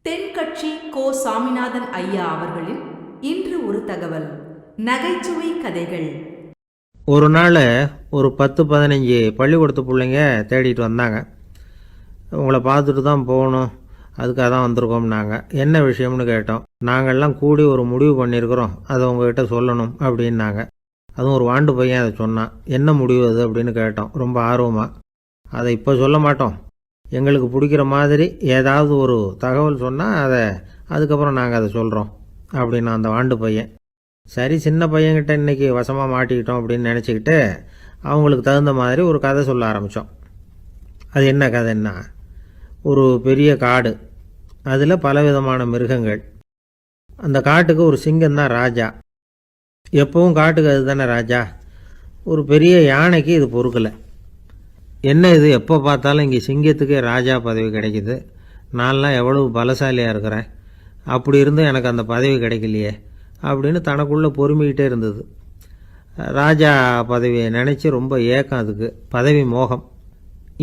தென்கட்சி கோ. சாமிநாதன் ஐயா அவர்களின் இன்று ஒரு தகவல். நகைச்சுவை கதைகள். ஒரு நாள் ஒரு 10-15 பள்ளிக்கூடத்து பிள்ளைங்க தேடிட்டு வந்தாங்க. உங்களை பார்த்துட்டு தான் போகணும், அதுக்காக தான் வந்திருக்கோம்னாங்க. என்ன விஷயம்னு கேட்டோம். நாங்கள்லாம் கூடி ஒரு முடிவு பண்ணியிருக்கிறோம், அதை உங்ககிட்ட சொல்லணும் அப்படின்னாங்க. அதுவும் ஒரு வாண்டு பையன் அதை சொன்னான். என்ன முடிவு அது அப்படின்னு கேட்டோம் ரொம்ப ஆர்வமாக. அதை இப்போ சொல்ல மாட்டோம், எங்களுக்கு பிடிக்கிற மாதிரி ஏதாவது ஒரு தகவல் சொன்னால் அதுக்கப்புறம் நாங்கள் அதை சொல்கிறோம் அப்படின்னா அந்த வாண்டு பையன். சரி, சின்ன பையன்கிட்ட இன்றைக்கி வசமாக மாட்டிக்கிட்டோம் அப்படின்னு நினச்சிக்கிட்டு அவங்களுக்கு தகுந்த மாதிரி ஒரு கதை சொல்ல ஆரம்பித்தோம். அது என்ன கதைன்னா, ஒரு பெரிய காடு, அதில் பலவிதமான மிருகங்கள். அந்த காட்டுக்கு ஒரு சிங்கம்தான் ராஜா. எப்பவும் காட்டுக்கு அது தானே ராஜா. ஒரு பெரிய யானைக்கு இது பொறுக்கலை. என்ன இது, எப்போ பார்த்தாலும் இங்கே சிங்கத்துக்கே ராஜா பதவி கிடைக்கிது, நான்லாம் எவ்வளவு பலசாலியாக இருக்கிறேன், அப்படி இருந்தும் எனக்கு அந்த பதவி கிடைக்கலையே அப்படின்னு தனக்குள்ளே பொறுமிக்கிட்டே இருந்தது. ராஜா பதவியை நினச்சி ரொம்ப ஏக்கம், அதுக்கு பதவி மோகம்.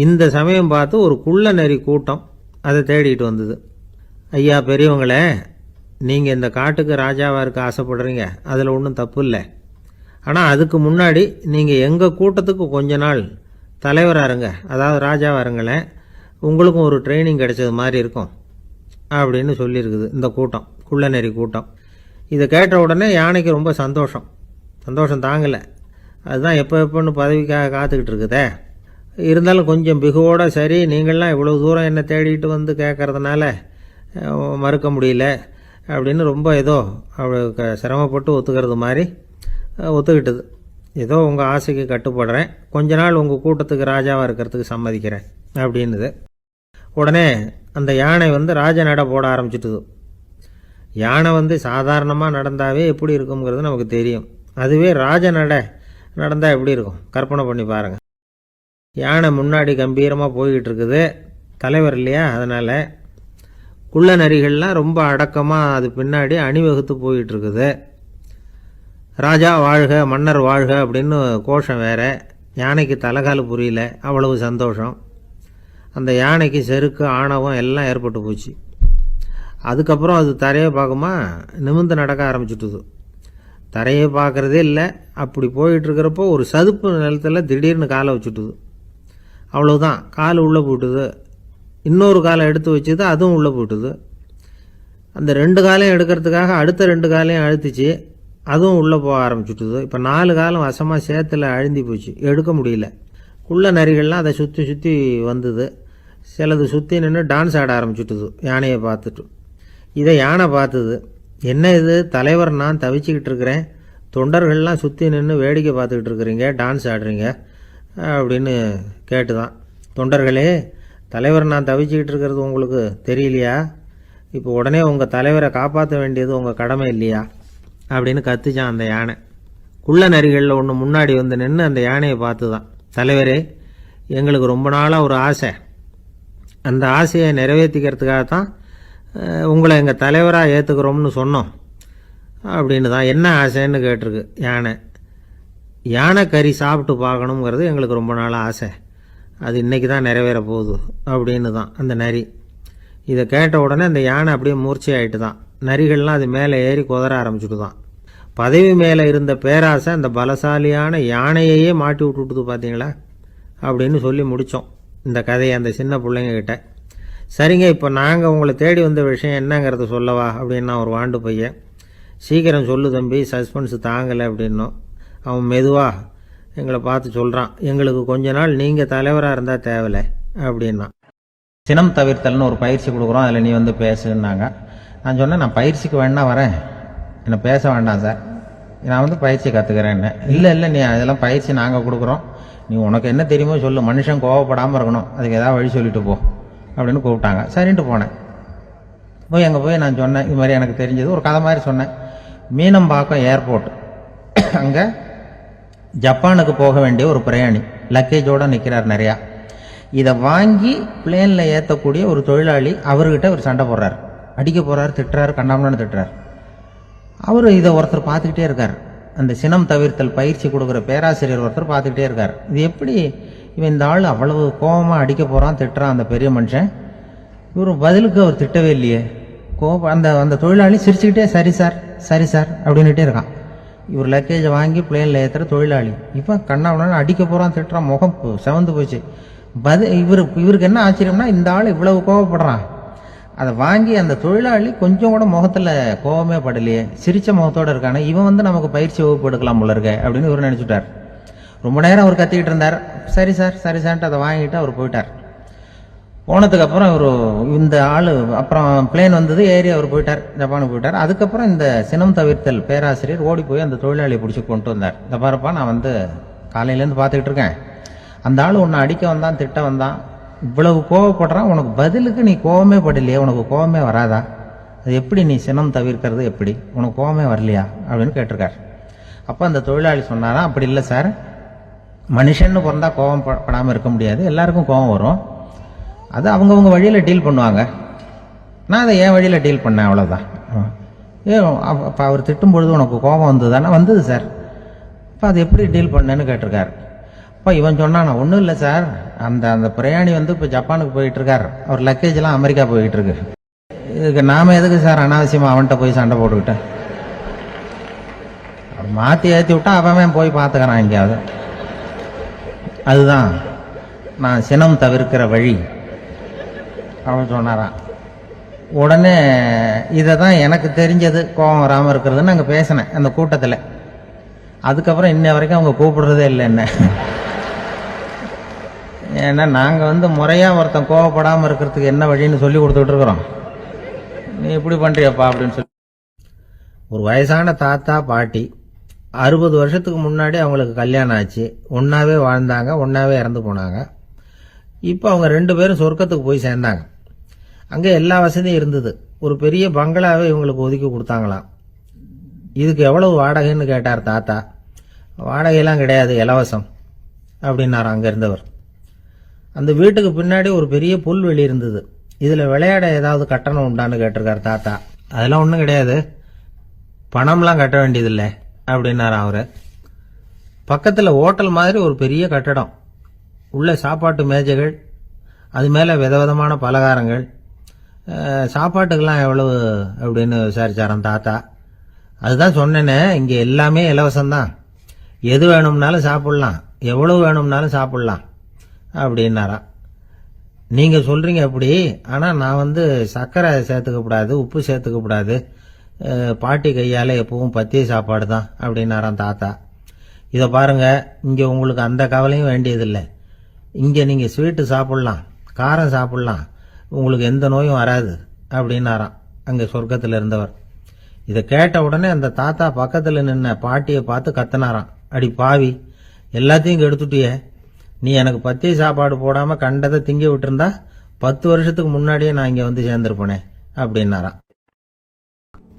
இந்த சமயம் பார்த்து ஒரு குள்ள நரி கூட்டம் அதை தேடிட்டு வந்தது. ஐயா பெரியவங்களே, நீங்கள் இந்த காட்டுக்கு ராஜாவாக இருக்க ஆசைப்படுறீங்க, அதில் ஒன்றும் தப்பு இல்லை. ஆனால் அதுக்கு முன்னாடி நீங்கள் எங்கள் கூட்டத்துக்கு கொஞ்ச நாள் தலைவராக இருங்க, அதாவது ராஜாவாக இருங்களேன், உங்களுக்கும் ஒரு ட்ரைனிங் கிடைச்சது மாதிரி இருக்கும் அப்படின்னு சொல்லியிருக்குது இந்த கூட்டம், குள்ளநெறி கூட்டம். இதை கேட்ட உடனே யானைக்கு ரொம்ப சந்தோஷம் தாங்கலை. அதுதான் எப்போன்னு பதவிக்காக காத்துக்கிட்டு இருக்குதே. இருந்தாலும் கொஞ்சம் பிகுவோட, சரி நீங்கள்லாம் இவ்வளோ தூரம் என்னை தேடிட்டு வந்து கேட்கறதுனால மறுக்க முடியல அப்படின்னு ரொம்ப ஏதோ அவளுக்கு சிரமப்பட்டு ஒத்துக்கிறது மாதிரி ஒத்துக்கிட்டது. ஏதோ உங்கள் ஆசைக்கு கட்டுப்படுறேன், கொஞ்ச நாள் உங்கள் கூட்டத்துக்கு ராஜாவாக இருக்கிறதுக்கு சம்மதிக்கிறேன் அப்படின்னுது. உடனே அந்த யானை ராஜ நடை போட ஆரம்பிச்சிட்டுது. யானை சாதாரணமாக நடந்தாவே எப்படி இருக்குங்கிறது நமக்கு தெரியும். அதுவே ராஜ நடை நடந்தால் எப்படி இருக்கும் கற்பனை பண்ணி பாருங்கள். யானை முன்னாடி கம்பீரமாக போய்கிட்டு இருக்குது, தலைவர் இல்லையா, அதனால் குள்ள நரிகள்லாம் ரொம்ப அடக்கமாக அது பின்னாடி அணிவகுத்து போயிட்டு இருக்குது. ராஜா வாழ்க, மன்னர் வாழ்க அப்படின்னு கோஷம் வேற. யானைக்கு தலைகால் புரியல, அவ்வளவு சந்தோஷம். அந்த யானைக்கு செருக்கு, ஆணவம் எல்லாம் ஏற்பட்டு போச்சு. அதுக்கப்புறம் அது தரையை பார்க்குமா, நிமிர்ந்து நடக்க ஆரம்பிச்சுட்டுது. தரையை பார்க்குறதே இல்லை. அப்படி போயிட்டுருக்கிறப்போ ஒரு சதுப்பு நிலத்தில் திடீர்னு காலை வச்சுட்டுது. அவ்வளோதான், கால் உள்ளே போட்டுது. இன்னொரு காலை எடுத்து வச்சுது, அதுவும் உள்ளே போட்டுது. அந்த 2 காலையும் எடுக்கிறதுக்காக அடுத்த 2 காலையும் அழுத்திச்சு, அதுவும் உள்ளே போக ஆரம்பிச்சுட்டுது. இப்போ 4 காலம் வசமாக சேத்துல அழுந்தி போச்சு, எடுக்க முடியல. குள்ள நரிகள்லாம் அதை சுற்றி வந்தது. சிலது சுற்றி நின்று டான்ஸ் ஆட ஆரம்பிச்சுட்டுது யானையை பார்த்துட்டு. இதை யானை பார்த்தது. என்ன இது, தலைவர் நான் தவிச்சிக்கிட்டு இருக்கிறேன், தொண்டர்கள்லாம் சுற்றி நின்று வேடிக்கை பார்த்துக்கிட்டு இருக்கிறீங்க, டான்ஸ் ஆடுறீங்க அப்படின்னு கேட்டுதான். தொண்டர்களே, தலைவர் நான் தவிச்சிக்கிட்டு இருக்கிறது உங்களுக்கு தெரியலையா? இப்போ உடனே உங்கள் தலைவரை காப்பாற்ற வேண்டியது உங்கள் கடமை இல்லையா அப்படின்னு கத்துச்சான் அந்த யானை. குள்ள நரிகளில் ஒன்று முன்னாடி நின்று அந்த யானையை பார்த்து தான், தலைவரே, எங்களுக்கு ரொம்ப நாளாக ஒரு ஆசை, அந்த ஆசையை நிறைவேற்றிக்கிறதுக்காக தான் உங்களை எங்கள் தலைவராக ஏற்றுக்கிறோம்னு சொன்னோம் அப்படின்னு தான். என்ன ஆசைன்னு கேட்டிருக்கு யானை. யானை கறி சாப்பிட்டு பார்க்கணுங்கிறது எங்களுக்கு ரொம்ப நாளாக ஆசை, அது இன்றைக்கி தான் நிறைவேற போகுது அப்படின்னு தான் அந்த நரி. இதை கேட்ட உடனே அந்த யானை அப்படியே மூர்ச்சி ஆகிட்டு தான். நரிகள்லாம் அது மேலே ஏறி குதற ஆரம்பிச்சுட்டு தான். பதவி மேலே இருந்த பேராசை அந்த பலசாலியான யானையையே மாட்டி விட்டுட்டுது பார்த்தீங்களா அப்படின்னு சொல்லி முடித்தோம் இந்த கதையை அந்த சின்ன பிள்ளைங்கக்கிட்ட. சரிங்க, இப்போ நாங்கள் உங்களை தேடி வந்த விஷயம் என்னங்கிறத சொல்லவா அப்படின்னா ஒரு வாண்டு பையன். சீக்கிரம் சொல்லு தம்பி, சஸ்பென்ஸ் தாங்கலை அப்படின்னோம். அவன் மெதுவாக எங்களை பார்த்து சொல்கிறான், எங்களுக்கு கொஞ்ச நாள் நீங்கள் தலைவராக இருந்தால் தேவலை அப்படின்னா. சினம் தவிர்த்தல்னு ஒரு பயிற்சி கொடுக்குறோம், அதில் நீ பேசுன்னாங்க. நான் சொன்னேன், நான் பயிற்சிக்கு வேணா வரேன், என்னை பேச வேண்டாம் சார், நான் பயிற்சி கற்றுக்கிறேன்னு. இல்லை நீ அதெல்லாம் பயிற்சி நாங்கள் கொடுக்குறோம், நீ உனக்கு என்ன தெரியுமோ சொல்லு, மனுஷன் கோவப்படாமல் இருக்கணும், அதுக்கு ஏதாவது வழி சொல்லிட்டு போ அப்படின்னு கூப்பிட்டாங்க. சரின்ட்டு போனேன். அங்கே போய் நான் சொன்னேன், இது மாதிரி எனக்கு தெரிஞ்சது ஒரு கதை மாதிரி சொன்னேன். மீனம்பாக்கம் ஏர்போர்ட், அங்கே ஜப்பானுக்கு போக வேண்டிய ஒரு பிரயாணி லக்கேஜோடு நிற்கிறார் நிறையா. இதை வாங்கி பிளேனில் ஏற்றக்கூடிய ஒரு தொழிலாளி அவர்கிட்ட ஒரு சண்டை போடுறார், அடிக்க போகிறார், திட்டுறாரு, கண்டாமலான்னு திட்டுறார். அவர் இதை ஒருத்தர் பார்த்துக்கிட்டே இருக்கார். அந்த சினம் தவிர்த்தல் பயிற்சி கொடுக்குற பேராசிரியர் ஒருத்தர் பார்த்துக்கிட்டே இருக்கார். இது எப்படி இவன் இந்த ஆள் அவ்வளவு கோபமாக அடிக்க போகிறான், திட்டுறான் அந்த பெரிய மனுஷன், இவர் பதிலுக்கு அவர் திட்டவே இல்லையே அந்த அந்த தொழிலாளி சிரிச்சுக்கிட்டே சரி சார் சரி சார் அப்படின்னுட்டே இருக்கான். இவர் லக்கேஜை வாங்கி பிளேனில் ஏற்றுற தொழிலாளி இப்போ கண்ணாவுடனே அடிக்க போகிறான், திட்டுறான், முகம் செவந்து போச்சு. இவருக்கு என்ன ஆச்சரியம்னா இந்த ஆள் இவ்வளவு கோவப்படுறான். அதை வாங்கி அந்த தொழிலாளி கொஞ்சம் கூட முகத்தில் கோவமே படலையே, சிரிச்ச முகத்தோடு இருக்கானே, இவன் நமக்கு பயிற்சி வகுப்பு எடுக்கலாம் போல இருக்க அப்படின்னு இவர் நினச்சிட்டார். ரொம்ப நேரம் அவர் கத்திக்கிட்டு இருந்தார். சரி சார் சரி சார்ன்ட்டு அதை வாங்கிட்டு அவர் போயிட்டார். போனதுக்கப்புறம் இவர் இந்த ஆள் அப்புறம் பிளேன் வந்தது, ஏறி அவர் போயிட்டார், ஜப்பானுக்கு போயிட்டார். அதுக்கப்புறம் இந்த சினம் தவிர்த்தல் பேராசிரியர் ஓடி போய் அந்த தொழிலாளியை பிடிச்சி கொண்டு வந்தார். இந்த பாருப்பா, நான் காலையிலேருந்து பார்த்துக்கிட்டு இருக்கேன், அந்த ஆள் உன்னை அடிக்க வந்தான், திட்ட வந்தான், இவ்வளவு கோவப்படுறான், உனக்கு பதிலுக்கு நீ கோவமே படலையே, உனக்கு கோவமே வராதா, அது எப்படி நீ சினம் தவிர்க்கிறது, எப்படி உனக்கு கோவமே வரலையா அப்படின்னு கேட்டிருக்கார். அப்போ அந்த தொழிலாளி சொன்னாரா, அப்படி இல்லை சார், மனுஷன்னு பிறந்தா கோவம் படாமல் இருக்க முடியாது, எல்லாருக்கும் கோவம் வரும், அது அவங்கவுங்க வழியில் டீல் பண்ணுவாங்க, நான் அதை என் வழியில் டீல் பண்ணேன், அவ்வளோதான். அப்போ அவர் திட்டும் பொழுது உனக்கு கோபம் வந்ததுதானே? வந்தது சார். அப்போ அது எப்படி டீல் பண்ணேன்னு கேட்டிருக்கார். அப்போ இவன் சொன்னான், நான் ஒன்றும் இல்லை சார், அந்த பிரயாணி இப்போ ஜப்பானுக்கு போயிட்டுருக்கார், அவர் லக்கேஜெலாம் அமெரிக்கா போயிட்டுருக்கு, இதுக்கு நாம் எதுக்கு சார் அனாவசியமாக அவன்கிட்ட போய் சண்டை போட்டுக்கிட்டேன், மாற்றி ஏற்றி விட்டா அவன் போய் பார்த்துக்கிறான் எங்கேயாவது, அதுதான் நான் சினம் தவிர்க்கிற வழி அவன் சொன்னாரான். உடனே இதை தான் எனக்கு தெரிஞ்சது கோபம் வராமல் இருக்கிறதுன்னு அங்கே பேசினேன் அந்த கூட்டத்தில். அதுக்கப்புறம் இன்ன வரைக்கும் அவங்க கூப்பிடுறதே இல்லை என்ன. ஏன்னா நாங்கள் முறையாக ஒருத்தன் கோவப்படாமல் இருக்கிறதுக்கு என்ன வழின்னு சொல்லி கொடுத்துக்கிட்டு இருக்கிறோம், நீ இப்படி பண்ணுறியப்பா அப்படின்னு சொல்லி. ஒரு வயசான தாத்தா பாட்டி 60 வருஷத்துக்கு முன்னாடி அவங்களுக்கு கல்யாணம் ஆச்சு, ஒன்றாவே வாழ்ந்தாங்க, ஒன்றாவே இறந்து போனாங்க. இப்போ அவங்க 2 பேரும் சொர்க்கத்துக்கு போய் சேர்ந்தாங்க. அங்கே எல்லா வசதியும் இருந்தது, ஒரு பெரிய பங்களாவே இவங்களுக்கு ஒதுக்கி கொடுத்தாங்களாம். இதுக்கு எவ்வளவு வாடகைன்னு கேட்டார் தாத்தா. வாடகையெல்லாம் கிடையாது, இலவசம் அப்படின்னார் அங்கே இருந்தவர். அந்த வீட்டுக்கு பின்னாடி ஒரு பெரிய புல்வெளி இருந்தது, இதில் விளையாட ஏதாவது கட்டணம் உண்டான்னு கேட்டிருக்கார் தாத்தா. அதெல்லாம் ஒன்றும் கிடையாது, பணம்லாம் கட்ட வேண்டியதில்லை அப்படின்னார் அவர். பக்கத்தில் ஹோட்டல் மாதிரி ஒரு பெரிய கட்டடம், உள்ள சாப்பாட்டு மேஜைகள், அது மேலே விதவிதமான பலகாரங்கள், சாப்பாட்டுக்கெல்லாம் எவ்வளவு அப்படின்னு விசாரிச்சாராம் தாத்தா. அதுதான் சொன்னேனே, இங்கே எல்லாமே இலவசம்தான், எது வேணும்னாலும் சாப்பிட்லாம், எவ்வளவு வேணும்னாலும் சாப்பிட்லாம் அப்படின்னாராம். நீங்கள் சொல்கிறீங்க அப்படி, ஆனால் நான் சர்க்கரை சேர்த்துக்கக்கூடாது, உப்பு சேர்த்துக்கக்கூடாது, பாட்டி கையால் எப்பவும் பத்திய சாப்பாடு தான் அப்படின்னாராம் தாத்தா. இதை பாருங்கள், இங்கே உங்களுக்கு அந்த கவலையும் வேண்டியதில்லை, இங்கே நீங்கள் ஸ்வீட்டு சாப்பிட்லாம், காரம் சாப்பிட்லாம், உங்களுக்கு எந்த நோயும் வராது அப்படின்னாராம் அங்கே சொர்க்கத்தில் இருந்தவர். இதை கேட்ட உடனே அந்த தாத்தா பக்கத்தில் நின்ன பாட்டியை பார்த்து கத்தினாராம், அடி பாவி, எல்லாத்தையும் கெடுத்துட்டியே, நீ எனக்கு பத்திய சாப்பாடு போடாமல் கண்டதை திங்க விட்டுருந்தா 10 வருஷத்துக்கு முன்னாடியே நான் இங்கே சேர்ந்துருப்பேனே அப்படின்னாராம்.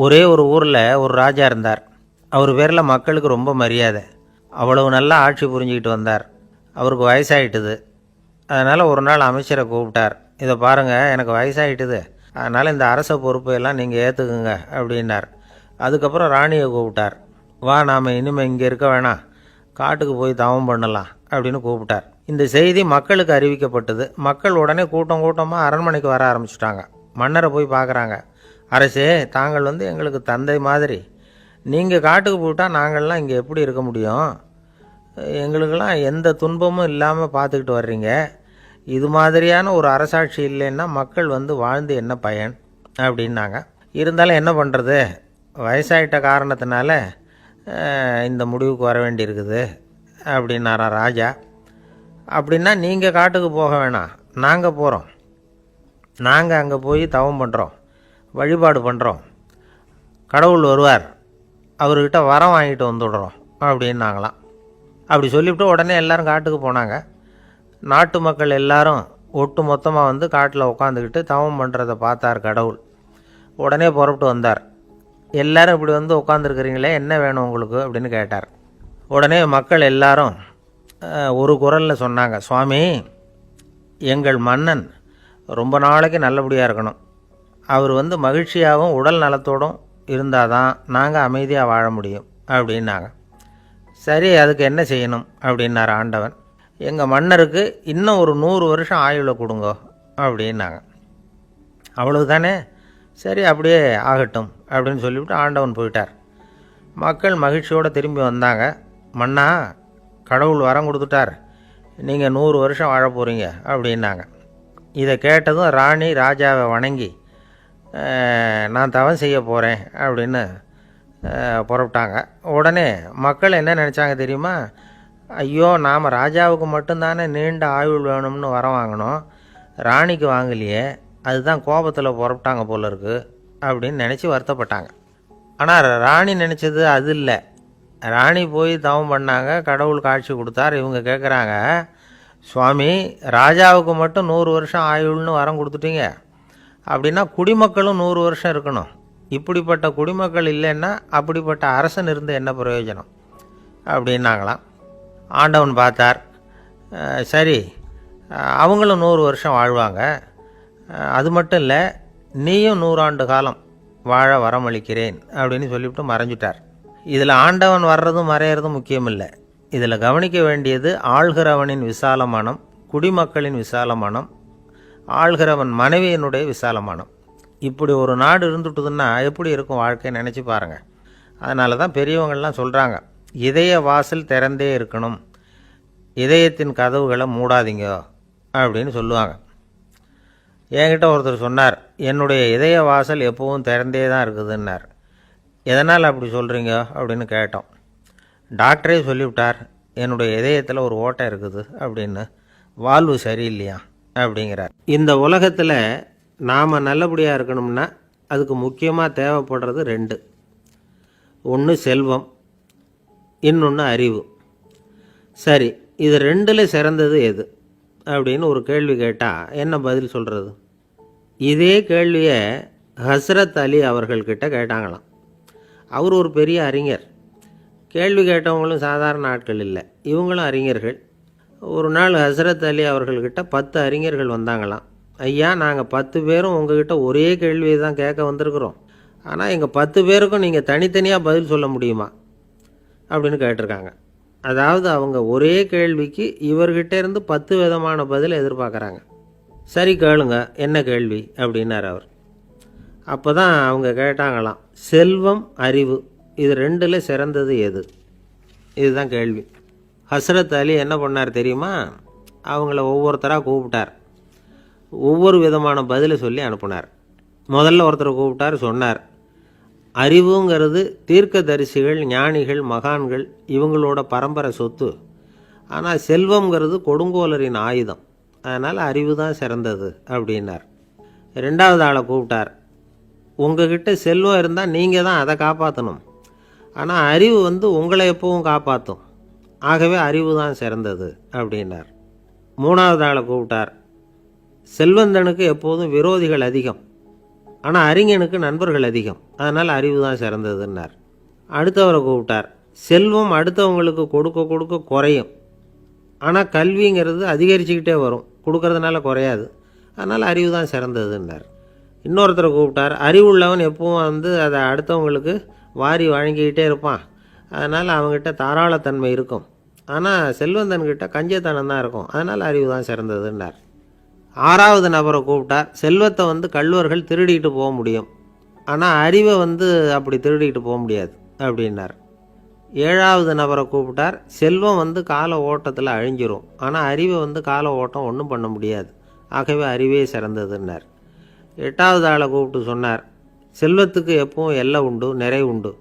ஒரே ஒரு ஊரில் ஒரு ராஜா இருந்தார். அவர் பேரில் மக்களுக்கு ரொம்ப மரியாதை, அவ்வளவு நல்லா ஆட்சி புரிஞ்சுக்கிட்டு வந்தார். அவருக்கு வயசாகிட்டுது, அதனால் ஒரு நாள் அமைச்சரை கூப்பிட்டார். இதை பாருங்கள், எனக்கு வயசாகிட்டுது, அதனால் இந்த அரச பொறுப்பையெல்லாம் நீங்கள் ஏற்றுக்குங்க அப்படின்னார். அதுக்கப்புறம் ராணியை கூப்பிட்டார். வா, நாம் இனிமேல் இங்கே இருக்க வேணாம், காட்டுக்கு போய் தவம் பண்ணலாம் அப்படின்னு கூப்பிட்டார். இந்த செய்தி மக்களுக்கு அறிவிக்கப்பட்டது. மக்கள் உடனே கூட்டம் கூட்டமாக அரண்மனைக்கு வர ஆரம்பிச்சிட்டாங்க. மன்னரை போய் பார்க்குறாங்க. அரசே, தாங்கள் எங்களுக்கு தந்தை மாதிரி, நீங்கள் காட்டுக்கு போயிட்டால் நாங்கள்லாம் இங்கே எப்படி இருக்க முடியும், எங்களுக்கெல்லாம் எந்த துன்பமும் இல்லாமல் பார்த்துக்கிட்டு வர்றீங்க, இது மாதிரியான ஒரு அரசாட்சி இல்லைன்னா மக்கள் வாழ்ந்து என்ன பயன் அப்படின்னாங்க. இருந்தாலும் என்ன பண்ணுறது, வயசாயிட்ட காரணத்தினால இந்த முடிவுக்கு வர வேண்டியிருக்குது அப்படின்னாரா ராஜா. அப்படின்னா நீங்கள் காட்டுக்கு போக வேணாம், நாங்கள் போகிறோம், நாங்கள் அங்கே போய் தவம் பண்ணுறோம், வழிபாடு பண்ணுறோம், கடவுள் வருவார், அவர்கிட்ட வரம் வாங்கிட்டு வந்துடுறோம் அப்படின்னாங்களாம். அப்படி சொல்லிவிட்டு உடனே எல்லோரும் காட்டுக்கு போனாங்க. நாட்டு மக்கள் எல்லாரும் ஒட்டு மொத்தமாக காட்டில் உட்காந்துக்கிட்டு தவம் பண்ணுறதை பார்த்தார் கடவுள். உடனே புறப்பட்டு வந்தார். எல்லோரும் இப்படி உட்காந்துருக்குறீங்களே, என்ன வேணும் உங்களுக்கு அப்படின்னு கேட்டார். உடனே மக்கள் எல்லாரும் ஒரு குரலில் சொன்னாங்க, சுவாமி, எங்கள் மன்னன் ரொம்ப நாளைக்கு நல்லபடியாக இருக்கணும், அவர் மகிழ்ச்சியாகவும் உடல் நலத்தோடும் இருந்தால் தான் நாங்கள் அமைதியாக வாழ முடியும் அப்படின்னாங்க. சரி, அதுக்கு என்ன செய்யணும் அப்படின்னார் ஆண்டவன். எங்கள் மன்னருக்கு இன்னும் ஒரு 100 வருஷம் ஆயுளை கொடுங்க அப்படின்னாங்க. அவ்வளவு தானே, சரி அப்படியே ஆகட்டும் அப்படின்னு சொல்லிவிட்டு ஆண்டவன் போயிட்டார். மக்கள் மகிழ்ச்சியோடு திரும்பி வந்தாங்க. மன்னா, கடவுள் வரம் கொடுத்துட்டார், நீங்கள் 100 வருஷம் வாழ போகிறீங்க அப்படின்னாங்க. இதை கேட்டதும் ராணி ராஜாவை வணங்கி நான் தவம் செய்ய போகிறேன் அப்படின்னு புறப்பட்டாங்க. உடனே மக்கள் என்ன நினச்சாங்க தெரியுமா? ஐயோ, நாம் ராஜாவுக்கு மட்டும்தானே நீண்ட ஆயுள் வேணும்னு வரம் வாங்கினோம், ராணிக்கு வாங்கலையே, அதுதான் கோபத்தில் புறப்பட்டாங்க போல இருக்குது அப்படின்னு நினச்சி வருத்தப்பட்டாங்க. ஆனால் ராணி நினச்சது அது இல்லை. ராணி போய் தவம் பண்ணாங்க, கடவுள் காட்சி கொடுத்தார். இவங்க கேட்குறாங்க, சுவாமி, ராஜாவுக்கு மட்டும் 100 வருஷம் ஆயுள்னு வரம் கொடுத்துட்டீங்க, அப்படின்னா குடிமக்களும் 100 வருஷம் இருக்கணும். இப்படிப்பட்ட குடிமக்கள் இல்லைன்னா அப்படிப்பட்ட அரசன் இருந்து என்ன பிரயோஜனம் அப்படின்னாங்களாம். ஆண்டவன் பார்த்தார், சரி அவங்களும் 100 வருஷம் வாழ்வாங்க, அது மட்டும் இல்லை நீயும் 100 ஆண்டு காலம் வாழ வரமளிக்கிறேன் அப்படின்னு சொல்லிவிட்டு மறைஞ்சிட்டார். இதில் ஆண்டவன் வர்றதும் மறையிறதும் முக்கியம் இல்லை. இதில் கவனிக்க வேண்டியது ஆள்கிறவனின் விசால மனம், குடிமக்களின் விசால மனம், ஆள்கிறவன் மனைவியினுடைய விசால மனம். இப்படி ஒரு நாடு இருந்துட்டுதுன்னா எப்படி இருக்கும் வாழ்க்கை நினச்சி பாருங்கள். அதனால தான் பெரியவங்கள்லாம் சொல்கிறாங்க, இதய வாசல் திறந்தே இருக்கணும், இதயத்தின் கதவுகளை மூடாதீங்க அப்படின்னு சொல்லுவாங்க. என்கிட்ட ஒருத்தர் சொன்னார், என்னுடைய இதய வாசல் எப்பவும் திறந்தே தான் இருக்குதுன்னார். எதனால் அப்படி சொல்கிறீங்க அப்படின்னு கேட்டோம். டாக்டரே சொல்லிவிட்டார், என்னுடைய இதயத்தில் ஒரு ஓட்டை இருக்குது அப்படின்னு, வால்வு சரியில்லையா அப்படிங்கிறார். இந்த உலகத்தில் நாம் நல்லபடியாக இருக்கணும்னா அதுக்கு முக்கியமாக தேவைப்படுறது 2. ஒன்று செல்வம், இன்னொன்று அறிவு. சரி, இது 2ல் சிறந்தது எது அப்படின்னு ஒரு கேள்வி கேட்டால் என்ன பதில் சொல்கிறது? இதே கேள்வியை ஹஸ்ரத் அலி அவர்கள்கிட்ட கேட்டாங்களாம். அவர் ஒரு பெரிய அறிஞர். கேள்வி கேட்டவங்களும் சாதாரண ஆட்கள் இல்லை, இவங்களும் அறிஞர்கள். ஒரு நாள் ஹஸ்ரத் அலி அவர்கள்கிட்ட 10 அறிஞர்கள் வந்தாங்களாம். ஐயா, நாங்கள் 10 பேரும் உங்ககிட்ட ஒரே கேள்வியை தான் கேட்க வந்திருக்கிறோம், ஆனால் எங்கள் 10 பேருக்கும் நீங்கள் தனித்தனியாக பதில் சொல்ல முடியுமா அப்படின்னு கேட்டிருக்காங்க. அதாவது அவங்க ஒரே கேள்விக்கு இவர்கிட்ட இருந்து 10 விதமான பதில் எதிர்பார்க்குறாங்க. சரி கேளுங்க, என்ன கேள்வி அப்படின்னார் அவர். அப்போ தான் அவங்க கேட்டாங்களாம், செல்வம் அறிவு இது 2ல் சிறந்தது எது? இதுதான் கேள்வி. ஹஸ்ரத் அலி என்ன பண்ணார் தெரியுமா? அவங்கள ஒவ்வொருத்தராக கூப்பிட்டார், ஒவ்வொரு விதமான பதிலை சொல்லி அனுப்புனார். முதல்ல ஒருத்தரை கூப்பிட்டார், சொன்னார், அறிவுங்கிறது தீர்க்கதரிசிகள், ஞானிகள், மகான்கள் இவங்களோட பரம்பரை சொத்து. ஆனால் செல்வங்கிறது கொடுங்கோலரின் ஆயுதம், அதனால் அறிவு தான் சிறந்தது அப்படின்னார். 2வது ஆளை கூப்பிட்டார், உங்ககிட்ட செல்வம் இருந்தால் நீங்கள் தான் அதை காப்பாற்றணும், ஆனால் அறிவு உங்களை எப்பவும் காப்பாற்றும், ஆகவே அறிவு தான் சிறந்தது அப்படின்னார். 3வது ஆளை கூப்பிட்டார், செல்வந்தனுக்கு எப்போதும் விரோதிகள் அதிகம், ஆனால் அறிஞனுக்கு நண்பர்கள் அதிகம், அதனால் அறிவு தான் சிறந்ததுன்னார். அடுத்தவரை கூப்பிட்டார், செல்வம் அடுத்தவங்களுக்கு கொடுக்க கொடுக்க குறையும், ஆனால் கல்விங்கிறது அதிகரிச்சுக்கிட்டே வரும், கொடுக்கறதுனால குறையாது, அதனால் அறிவு தான் சிறந்ததுன்னார். இன்னொருத்தரை கூப்பிட்டார், அறிவுள்ளவன் எப்பவும் அதை அடுத்தவங்களுக்கு வாரி வழங்கிக்கிட்டே இருப்பான், அதனால் அவங்ககிட்ட தாராளத்தன்மை இருக்கும், ஆனால் செல்வந்தன்கிட்ட கஞ்சத்தனம் தான் இருக்கும், அதனால் அறிவு தான் சிறந்ததுன்னார். 6வது நபரை கூப்பிட்டார், செல்வத்தை கள்வர்கள் திருடிட்டு போக முடியும், ஆனால் அறிவை அப்படி திருடிட்டு போக முடியாது அப்படின்னார். 7வது நபரை கூப்பிட்டார், செல்வம் கால ஓட்டத்தில் அழிஞ்சிரும், ஆனால் அறிவை கால ஓட்டம் ஒன்றும் பண்ண முடியாது, ஆகவே அறிவே சிறந்ததுன்னார். 8வது ஆளை கூப்பிட்டு சொன்னார், செல்வத்துக்கு எப்பவும் எல்லை உண்டு, நிறை உண்டு,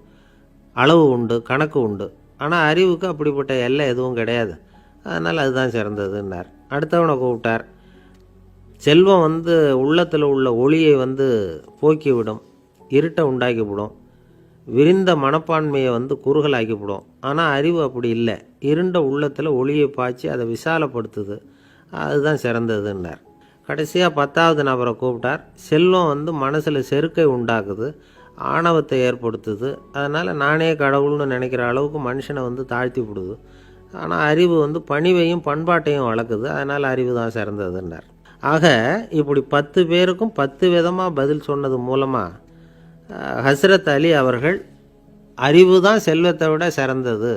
அளவு உண்டு, கணக்கு உண்டு, ஆனால் அறிவுக்கு அப்படிப்பட்ட எல்லை எதுவும் கிடையாது, அதனால் அதுதான் சிறந்ததுன்னார். அடுத்தவனை கூப்பிட்டார், செல்வம் உள்ளத்தில் உள்ள ஒளியை போக்கிவிடும், இருட்டை உண்டாக்கிவிடும், விரிந்த மனப்பான்மையை குறுகலாக்கிவிடும், ஆனால் அறிவு அப்படி இல்லை, இருண்ட உள்ளத்தில் ஒளியை பாய்ச்சி அதை விசாலப்படுத்துது, அதுதான் சிறந்ததுன்னார். கடைசியாக 10வது நபரை கூப்பிட்டார், செல்வம் மனசில் செருக்கை உண்டாக்குது, ஆணவத்தை ஏற்படுத்துது, அதனால் நானே கடவுள்னு நினைக்கிற அளவுக்கு மனுஷனை தாழ்த்தி விடுது, ஆனால் அறிவு பணிவையும் பண்பாட்டையும் வளர்க்குது, அதனால் அறிவு தான் சிறந்ததுன்னார். ஆக இப்படி 10 பேருக்கும் 10 விதமாக பதில் சொன்னது மூலமாக ஹஸ்ரத் அலி அவர்கள் அறிவு தான் செல்வத்தை விட சிறந்தது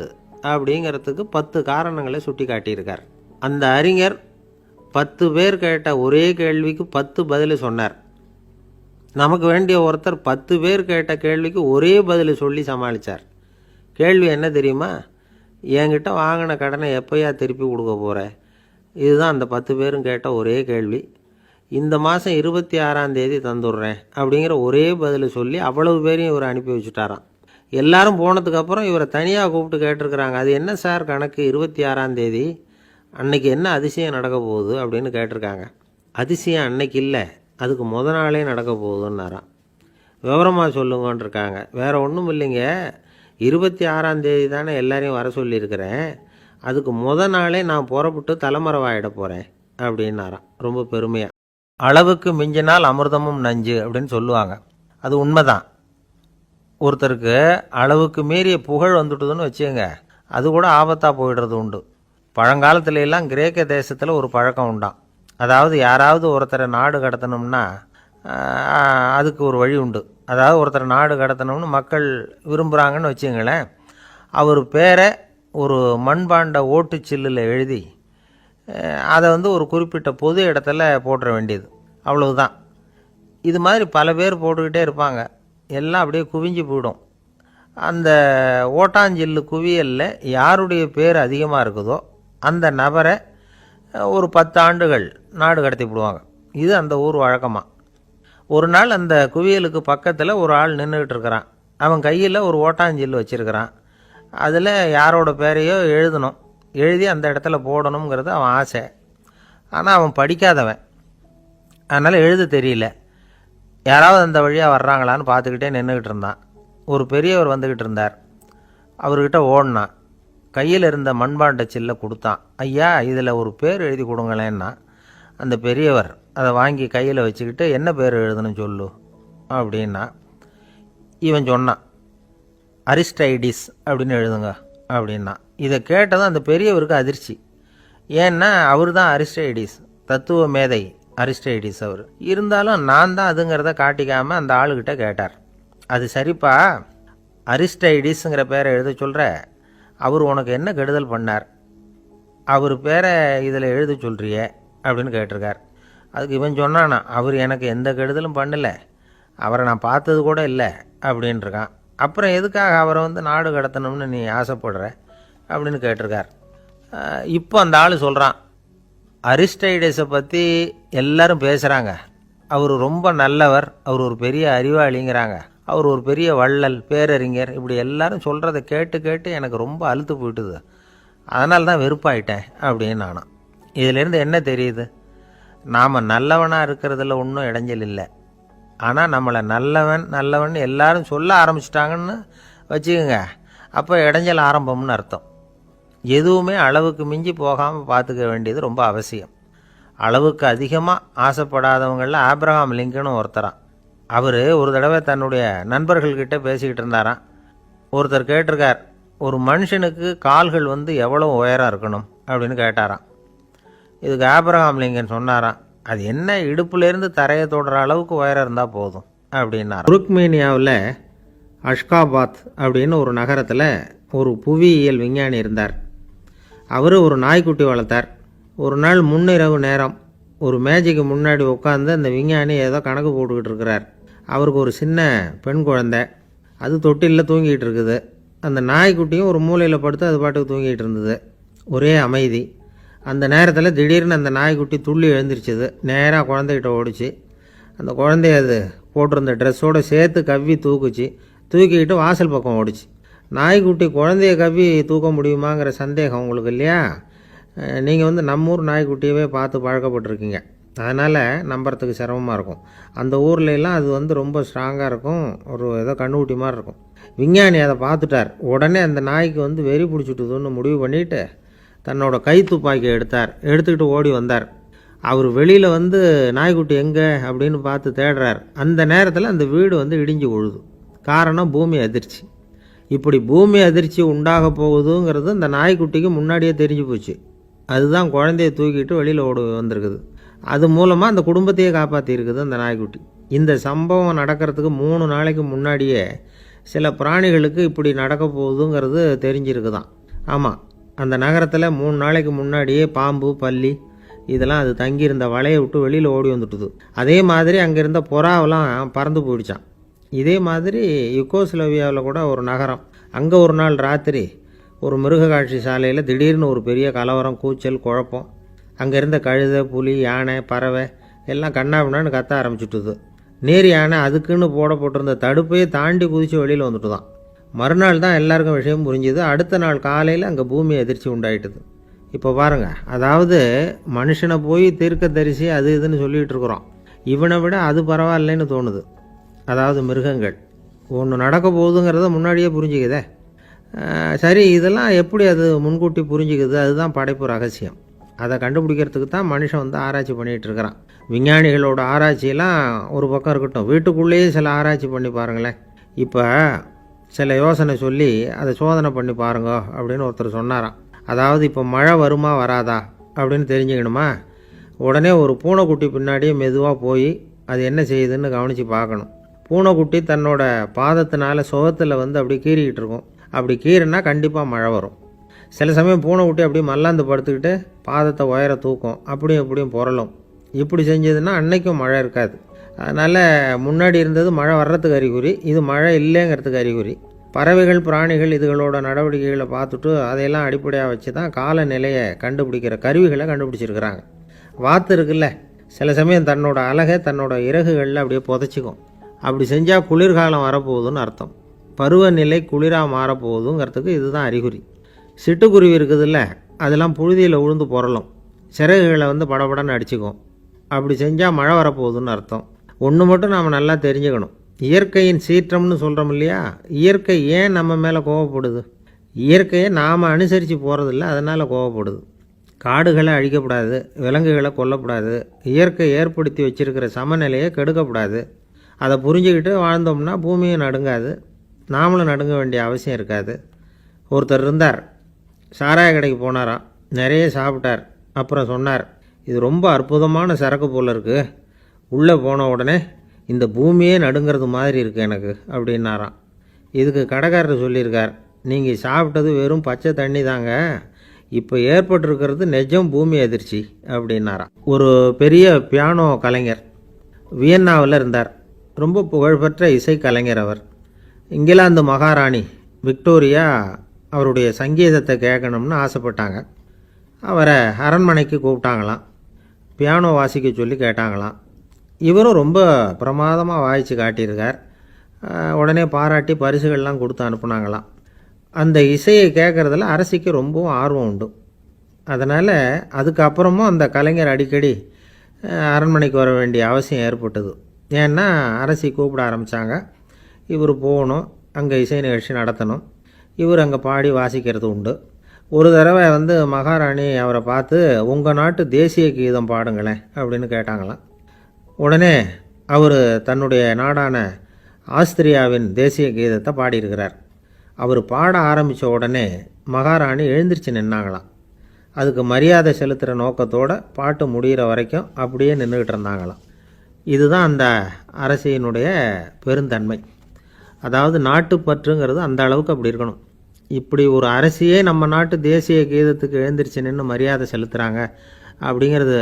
அப்படிங்கிறதுக்கு 10 காரணங்களை சுட்டி காட்டியிருக்கார். அந்த அறிஞர் 10 பேர் கேட்ட ஒரே கேள்விக்கு 10 பதில் சொன்னார். நமக்கு வேண்டிய ஒருத்தர் 10 பேர் கேட்ட கேள்விக்கு ஒரே பதில் சொல்லி சமாளித்தார். கேள்வி என்ன தெரியுமா? என்கிட்ட வாங்கின கடனை எப்போயா திருப்பி கொடுக்க போகிற? இதுதான் அந்த 10 பேரும் கேட்ட ஒரே கேள்வி. இந்த மாதம் 26ஆம் தேதி தந்துடுறேன் அப்படிங்கிற ஒரே பதில் சொல்லி அவ்வளவு பேரையும் இவர் அனுப்பி வச்சுட்டாராம். எல்லாரும் போனதுக்கப்புறம் இவரை தனியாக கூப்பிட்டு கேட்டிருக்கிறாங்க. அது என்ன சார் கணக்கு 26ஆம் தேதி, அன்னைக்கு என்ன அதிசயம் நடக்க போகுது அப்படின்னு கேட்டிருக்காங்க. அதிசயம் அன்னைக்கு இல்லை, அதுக்கு நாளே நடக்க போகுதுன்னாராம். விவரமாக சொல்லுங்கன்னு இருக்காங்க. வேறு ஒன்றும் இல்லைங்க, 26ஆம் தேதி தானே எல்லாரையும் வர சொல்லியிருக்கிறேன், அதுக்கு நாளே நான் புறப்பட்டு தலைமறைவாயிட போகிறேன் அப்படின்னாராம் ரொம்ப பெருமையாக. அளவுக்கு மிஞ்சினால் அமிர்தமும் நஞ்சு அப்படின்னு சொல்லுவாங்க. அது உண்மைதான். ஒருத்தருக்கு அளவுக்கு மீறிய புகழ் வந்துட்டுதுன்னு வச்சுக்கோங்க, அது கூட ஆபத்தாக போயிடுறது உண்டு. பழங்காலத்துல எல்லாம் கிரேக்க தேசத்தில் ஒரு பழக்கம் உண்டாம். அதாவது யாராவது ஒருத்தரை நாடு கடத்தணும்னா அதுக்கு ஒரு வழி உண்டு. அதாவது ஒருத்தரை நாடு கடத்தணும்னு மக்கள் விரும்புகிறாங்கன்னு வச்சுங்களேன், அவர் பேரை ஒரு மண்பாண்ட ஓட்டுச்சில்லில் எழுதி அதை ஒரு குறிப்பிட்ட பொது இடத்துல போட்டுற வேண்டியது, அவ்வளவுதான். இது மாதிரி பல பேர் போட்டுக்கிட்டே இருப்பாங்க, எல்லாம் அப்படியே குவிஞ்சு போயிடும். அந்த ஓட்டாஞ்சில்லு குவியலில் யாருடைய பேர் அதிகமாக இருக்குதோ அந்த நபரை ஒரு 10 ஆண்டுகள் நாடு கடத்தி விடுவாங்க. இது அந்த ஊர் வழக்கமாக. ஒரு நாள் அந்த குவியலுக்கு பக்கத்தில் ஒரு ஆள் நின்றுக்கிட்டு இருக்கிறான். அவன் கையில் ஒரு ஓட்டாஞ்சில்லு வச்சுருக்கிறான். அதில் யாரோட பேரையோ எழுதணும், எழுதி அந்த இடத்துல போடணுங்கிறது அவன் ஆசை. ஆனால் அவன் படிக்காதவன், அதனால் எழுத தெரியல. யாராவது அந்த வழியாக வர்றாங்களான்னு பார்த்துக்கிட்டே நின்றுக்கிட்டு இருந்தான். ஒரு பெரியவர் வந்துக்கிட்டு இருந்தார். அவர்கிட்ட ஓடினான். கையில் இருந்த மண்பாண்ட சில்லை கொடுத்தான். ஐயா, இதில் ஒரு பேர் எழுதி கொடுங்களேன்னா. அந்த பெரியவர் அதை வாங்கி கையில் வச்சுக்கிட்டு, என்ன பேர் எழுதணும் சொல்லு அப்படின்னா. இவன் சொன்னான், அரிஸ்டைடிஸ் அப்படின்னு எழுதுங்க அப்படின்னா. இதை கேட்டதும் அந்த பெரியவருக்கு அதிர்ச்சி. ஏன்னா அவர் தான் அரிஸ்டைடிஸ், தத்துவ மேதை அரிஸ்டைடிஸ் அவர். இருந்தாலும் நான் தான் அதுங்கிறத காட்டிக்காமல் அந்த ஆளுகிட்ட கேட்டார். அது சரிப்பா, அரிஸ்டைடிஸுங்கிற பேரை எழுத சொல்கிற, அவர் உனக்கு என்ன கெடுதல் பண்ணார்? அவர் பேரை இதில் எழுத சொல்கிறியே அப்படின்னு கேட்டிருக்கார். அதுக்கு இவன் சொன்னானா, அவர் எனக்கு எந்த கெடுதலும் பண்ணலை, அவரை நான் பார்த்தது கூட இல்லை அப்படின்ட்டுருக்கான். அப்புறம் எதுக்காக அவரை நாடு கடத்தணும்னு நீ ஆசைப்படுற அப்படின்னு கேட்டிருக்கார். இப்போ அந்த ஆள் சொல்கிறான், அரிஸ்டைடஸை பற்றி எல்லாரும் பேசுகிறாங்க, அவர் ரொம்ப நல்லவர், அவர் ஒரு பெரிய அறிவாளிங்கிறாங்க, அவர் ஒரு பெரிய வள்ளல், பேரறிஞர், இப்படி எல்லாரும் சொல்கிறத கேட்டு கேட்டு எனக்கு ரொம்ப அலுத்து போயிட்டுது, அதனால தான் வெறுப்பாயிட்டேன் அப்படின்னு நானும். இதிலேருந்து என்ன தெரியுது? நாம் நல்லவனாக இருக்கிறதுல ஒன்றும் இடைஞ்சல் இல்லை. ஆனால் நம்மளை நல்லவன் நல்லவன் எல்லாரும் சொல்ல ஆரம்பிச்சிட்டாங்கன்னு வச்சுக்கோங்க, அப்போ இடைஞ்சல் ஆரம்பம்னு அர்த்தம். எதுவுமே அளவுக்கு மிஞ்சி போகாமல் பார்த்துக்க வேண்டியது ரொம்ப அவசியம். அளவுக்கு அதிகமாக ஆசைப்படாதவங்களில் ஆப்ரஹாம் லிங்கனும் ஒருத்தரான். அவர் ஒரு தடவை தன்னுடைய நண்பர்கள்கிட்ட பேசிக்கிட்டு இருந்தாராம். ஒருத்தர் கேட்டிருக்கார், ஒரு மனுஷனுக்கு கால்கள் எவ்வளோ உயரம் இருக்கணும் அப்படின்னு கேட்டாராம். இதுக்கு ஆப்ரஹாம் லிங்கன் சொன்னாராம், அது என்ன, இடுப்புலேருந்து தரையை தொடுற அளவுக்கு உயரம் இருந்தால் போதும் அப்படின்னாராம். துருக்மேனியாவில் அஷ்காபாத் அப்படின்னு ஒரு நகரத்தில் ஒரு புவியியல் விஞ்ஞானி இருந்தார். அவர் ஒரு நாய்க்குட்டி வளர்த்தார். ஒரு நாள் முன்னிரவு நேரம் ஒரு மேஜைக்கு முன்னாடி உட்காந்து அந்த விஞ்ஞானி ஏதோ கணக்கு போட்டுக்கிட்டு இருக்கிறார். அவருக்கு ஒரு சின்ன பெண் குழந்தை, அது தொட்டிலில் தூங்கிட்டு இருக்குது. அந்த நாய்க்குட்டியும் ஒரு மூலையில் படுத்து அது பாட்டுக்கு தூங்கிட்டு இருந்தது. ஒரே அமைதி. அந்த நேரத்தில் திடீர்னு அந்த நாய்க்குட்டி துள்ளி எழுந்திரிச்சிது. நேராக குழந்தைகிட்ட ஓடிச்சு. அந்த குழந்தைய அது போட்டிருந்த ட்ரெஸ்ஸோடு சேர்த்து கவ்வி தூக்குச்சு. தூக்கிக்கிட்டு வாசல் பக்கம் ஓடிச்சு. நாய்க்குட்டி குழந்தைய கவ்வி தூக்க முடியுமாங்கிற சந்தேகம் உங்களுக்கு இல்லையா? நீங்கள் நம்ம ஊர் நாய்க்குட்டியவே பார்த்து பழக்கப்பட்டிருக்கீங்க, அதனால் நம்புறதுக்கு சிரமமாக இருக்கும். அந்த ஊர்லெலாம் அது ரொம்ப ஸ்ட்ராங்காக இருக்கும், ஒரு ஏதோ கண்ணுக்குட்டி மாதிரி இருக்கும். விஞ்ஞானி அதை பார்த்துட்டார். உடனே அந்த நாய்க்கு வெறி பிடிச்சிட்டுதுன்னு முடிவு பண்ணிவிட்டு தன்னோட கை துப்பாக்கியை எடுத்துக்கிட்டு ஓடி வந்தார். அவர் வெளியில் நாய்க்குட்டி எங்கே அப்படின்னு பார்த்து தேடுறார். அந்த நேரத்தில் அந்த வீடு இடிஞ்சு விழுது. காரணம் பூமி அதிர்ச்சி. இப்படி பூமி அதிர்ச்சி உண்டாக போகுதுங்கிறது அந்த நாய்க்குட்டிக்கு முன்னாடியே தெரிஞ்சு போச்சு. அதுதான் குழந்தைய தூக்கிட்டு வெளியில் ஓடி வந்திருக்குது. அது மூலமாக அந்த குடும்பத்தையே காப்பாற்றிருக்குது அந்த நாய்க்குட்டி. இந்த சம்பவம் நடக்கிறதுக்கு 3 நாளைக்கு முன்னாடியே சில பிராணிகளுக்கு இப்படி நடக்க போகுதுங்கிறது தெரிஞ்சிருக்குதான். ஆமாம், அந்த நகரத்தில் 3 நாளைக்கு முன்னாடியே பாம்பு, பல்லி இதெல்லாம் அது தங்கியிருந்த வலையை விட்டு வெளியில் ஓடி வந்துட்டுது. அதே மாதிரி அங்கே இருந்த புறாவெல்லாம் பறந்து போயிடுச்சான். இதே மாதிரி யுகோஸ்லோவியாவில் கூட ஒரு நகரம், அங்கே ஒரு நாள் ராத்திரி ஒரு மிருக காட்சி சாலையில் திடீர்னு ஒரு பெரிய கலவரம், கூச்சல், குழப்பம். அங்கே இருந்த கழுதை, புலி, யானை, பறவை எல்லாம் கண்ணாபின்னான்னு கத்த ஆரம்பிச்சுட்டுது. நேர் யானை அதுக்குன்னு போட்டிருந்த தடுப்பையே தாண்டி குதித்து வெளியில் வந்துட்டு தான். மறுநாள் தான் எல்லாருக்கும் விஷயம் புரிஞ்சுது. அடுத்த நாள் காலையில் அங்கே பூமி எதிர்ச்சி உண்டாயிட்டுது. இப்போ பாருங்கள், அதாவது மனுஷனை போய் தீர்க்க தரிசி அது இதுன்னு சொல்லிகிட்டு இருக்கிறோம். இவனை விட அது பரவாயில்லைன்னு தோணுது. அதாவது மிருகங்கள் ஒன்று நடக்க போகுதுங்கிறத முன்னாடியே புரிஞ்சுக்குதே. சரி, இதெல்லாம் எப்படி அது முன்கூட்டி புரிஞ்சுக்குது? அதுதான் படைப்பு ரகசியம். அதை கண்டுபிடிக்கிறதுக்கு தான் மனுஷன் வந்து ஆராய்ச்சி பண்ணிகிட்டு இருக்கிறான். விஞ்ஞானிகளோட ஆராய்ச்சியெல்லாம் ஒரு பக்கம் இருக்கட்டும், வீட்டுக்குள்ளேயே சில ஆராய்ச்சி பண்ணி பாருங்களேன். இப்போ சில யோசனை சொல்லி அதை சோதனை பண்ணி பாருங்க அப்படின்னு ஒருத்தர் சொன்னாராம். அதாவது இப்போ மழை வருமா வராதா அப்படின்னு தெரிஞ்சுக்கணுமா, உடனே ஒரு பூனைக்குட்டி பின்னாடியே மெதுவாக போய் அது என்ன செய்யுதுன்னு கவனித்து பார்க்கணும். பூனைக்குட்டி தன்னோட பாதத்தினால சுகத்தில் வந்து அப்படி கீறிக்கிட்டு இருக்கும். அப்படி கீறினா கண்டிப்பாக மழை வரும். சில சமயம் பூனைக்குட்டி அப்படியே மல்லாந்து படுத்துக்கிட்டு பாதத்தை உயர தூக்கும், அப்படியும் இப்படியும் புரளும். இப்படி செஞ்சதுன்னா அன்னைக்கும் மழை இருக்காது. அதனால் முன்னாடி இருந்தது மழை வர்றதுக்கு அறிகுறி, இது மழை இல்லைங்கிறதுக்கு அறிகுறி. பறவைகள், பிராணிகள் இதுகளோட நடவடிக்கைகளை பார்த்துட்டு அதையெல்லாம் அடிப்படையாக வச்சு தான் காலநிலையை கண்டுபிடிக்கிற கருவிகளை கண்டுபிடிச்சிருக்கிறாங்க. வாத்து இருக்குல்ல, சில சமயம் தன்னோட அழகை தன்னோட இறகுகளில் அப்படியே புதைச்சிக்கும். அப்படி செஞ்சால் குளிர்காலம் வரப்போகுதுன்னு அர்த்தம். பருவநிலை குளிராக மாறப்போகுதுங்கிறதுக்கு இதுதான் அறிகுறி. சிட்டுக்குருவி இருக்குதுல்ல, அதெல்லாம் புழுதியில் உழுந்து புரளும், சிறகுகளை வந்து படபடன்னு அடிச்சுக்கும். அப்படி செஞ்சால் மழை வரப்போகுதுன்னு அர்த்தம். ஒன்று மட்டும் நாம் நல்லா தெரிஞ்சுக்கணும், இயற்கையின் சீற்றம்னு சொல்கிறோம் இல்லையா, இயற்கை ஏன் நம்ம மேலே கோவப்படுது? இயற்கையை நாம் அனுசரித்து போகிறதில்ல, அதனால் கோவப்படுது. காடுகளை அழிக்கப்படாது, விலங்குகளை கொல்லக்கூடாது, இயற்கை ஏற்படுத்தி வச்சிருக்கிற சமநிலையை கெடுக்கக்கூடாது. அதை புரிஞ்சுக்கிட்டு வாழ்ந்தோம்னா பூமியும் நடுங்காது, நாமளும் நடுங்க வேண்டிய அவசியம் இருக்காது. ஒருத்தர் இருந்தார், சாராய கடைக்கு போனாராம், நிறைய சாப்பிட்டார். அப்புறம் சொன்னார், இது ரொம்ப அற்புதமான சரக்கு போல் இருக்குது, உள்ளே போன உடனே இந்த பூமியே நடுங்கிறது மாதிரி இருக்குது எனக்கு அப்படின்னாராம். இதுக்கு கடைக்காரர் சொல்லியிருக்கார், நீங்கள் சாப்பிட்டது வெறும் பச்சை தண்ணி தாங்க, இப்போ ஏற்பட்டிருக்கிறது நிஜம் பூமி அதிர்ச்சி அப்படின்னாராம். ஒரு பெரிய பியானோ கலைஞர் வியன்னாவில் இருந்தார். ரொம்ப புகழ்பெற்ற இசை கலைஞர் அவர். இங்கிலாந்து மகாராணி விக்டோரியா அவருடைய சங்கீதத்தை கேட்கணும்னு ஆசைப்பட்டாங்க. அவரை அரண்மனைக்கு கூப்பிட்டாங்களாம். பியானோ வாசிக்க சொல்லி கேட்டாங்களாம். இவரும் ரொம்ப பிரமாதமாக வாய்ச்சி காட்டியிருக்கார். உடனே பாராட்டி பரிசுகள்லாம் கொடுத்து அனுப்புனாங்களாம். அந்த இசையை கேட்குறதுல அரசிக்கு ரொம்பவும் ஆர்வம் உண்டு. அதனால் அதுக்கப்புறமும் அந்த கலைஞர் அடிக்கடி அரண்மனைக்கு வர வேண்டிய அவசியம் ஏற்பட்டது. ஏன்னா அரசி கூப்பிட ஆரம்பித்தாங்க. இவர் போகணும், அங்கே இசை நிகழ்ச்சி நடத்தணும். இவர் அங்கே பாடி வாசிக்கிறது உண்டு. ஒரு தடவை வந்து மகாராணி அவரை பார்த்து, உங்கள் நாட்டு தேசிய கீதம் பாடுங்களேன் அப்படின்னு கேட்டாங்களாம். உடனே அவர் தன்னுடைய நாடான ஆஸ்திரியாவின் தேசிய கீதத்தை பாடியிருக்கிறார். அவர் பாட ஆரம்பித்த உடனே மகாராணி எழுந்திரிச்சு நின்னாங்களாம். அதுக்கு மரியாதை செலுத்துகிற நோக்கத்தோடு பாட்டு முடிகிற வரைக்கும் அப்படியே நின்றுக்கிட்டு இருந்தாங்களாம். இதுதான் அந்த அரசியினுடைய பெருந்தன்மை. அதாவது நாட்டுப்பற்றுங்கிறது அந்த அளவுக்கு அப்படி இருக்கணும். இப்படி ஒரு அரசியே நம்ம நாட்டு தேசிய கீதத்துக்கு எழுந்திரிச்சு நின்று மரியாதை செலுத்துகிறாங்க அப்படிங்கிறத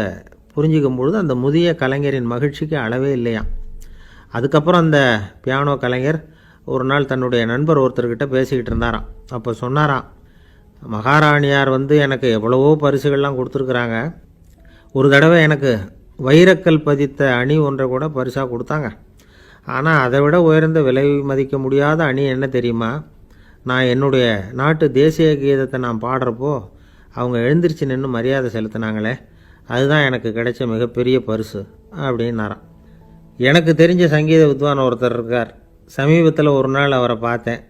புரிஞ்சிக்கும் பொழுது அந்த முதிய கலைஞரின் மகிழ்ச்சிக்கு அளவே இல்லையாம். அதுக்கப்புறம் அந்த பியானோ கலைஞர் ஒரு நாள் தன்னுடைய நண்பர் ஒருத்தர்கிட்ட பேசிக்கிட்டு இருந்தாராம். அப்போ சொன்னாராம், மகாராணியார் வந்து எனக்கு எவ்வளவோ பரிசுகள்லாம் கொடுத்துருக்குறாங்க. ஒரு தடவை எனக்கு வைரக்கல் பதித்த அணி ஒன்றை கூட பரிசாக கொடுத்தாங்க. ஆனால் அதை விட உயர்ந்த விலை மதிக்க முடியாத அணி என்ன தெரியுமா? நான் என்னுடைய நாட்டு தேசிய கீதத்தை நான் பாடுறப்போ அவங்க எழுந்திரிச்சு நின்று மரியாதை செலுத்தினாங்களே, அதுதான் எனக்கு கிடைச்ச மிகப்பெரிய பரிசு அப்படின்னாராம். எனக்கு தெரிஞ்ச சங்கீத வித்வான் ஒருத்தர் இருக்கார். சமீபத்தில் ஒரு நாள் அவரை பார்த்தேன்.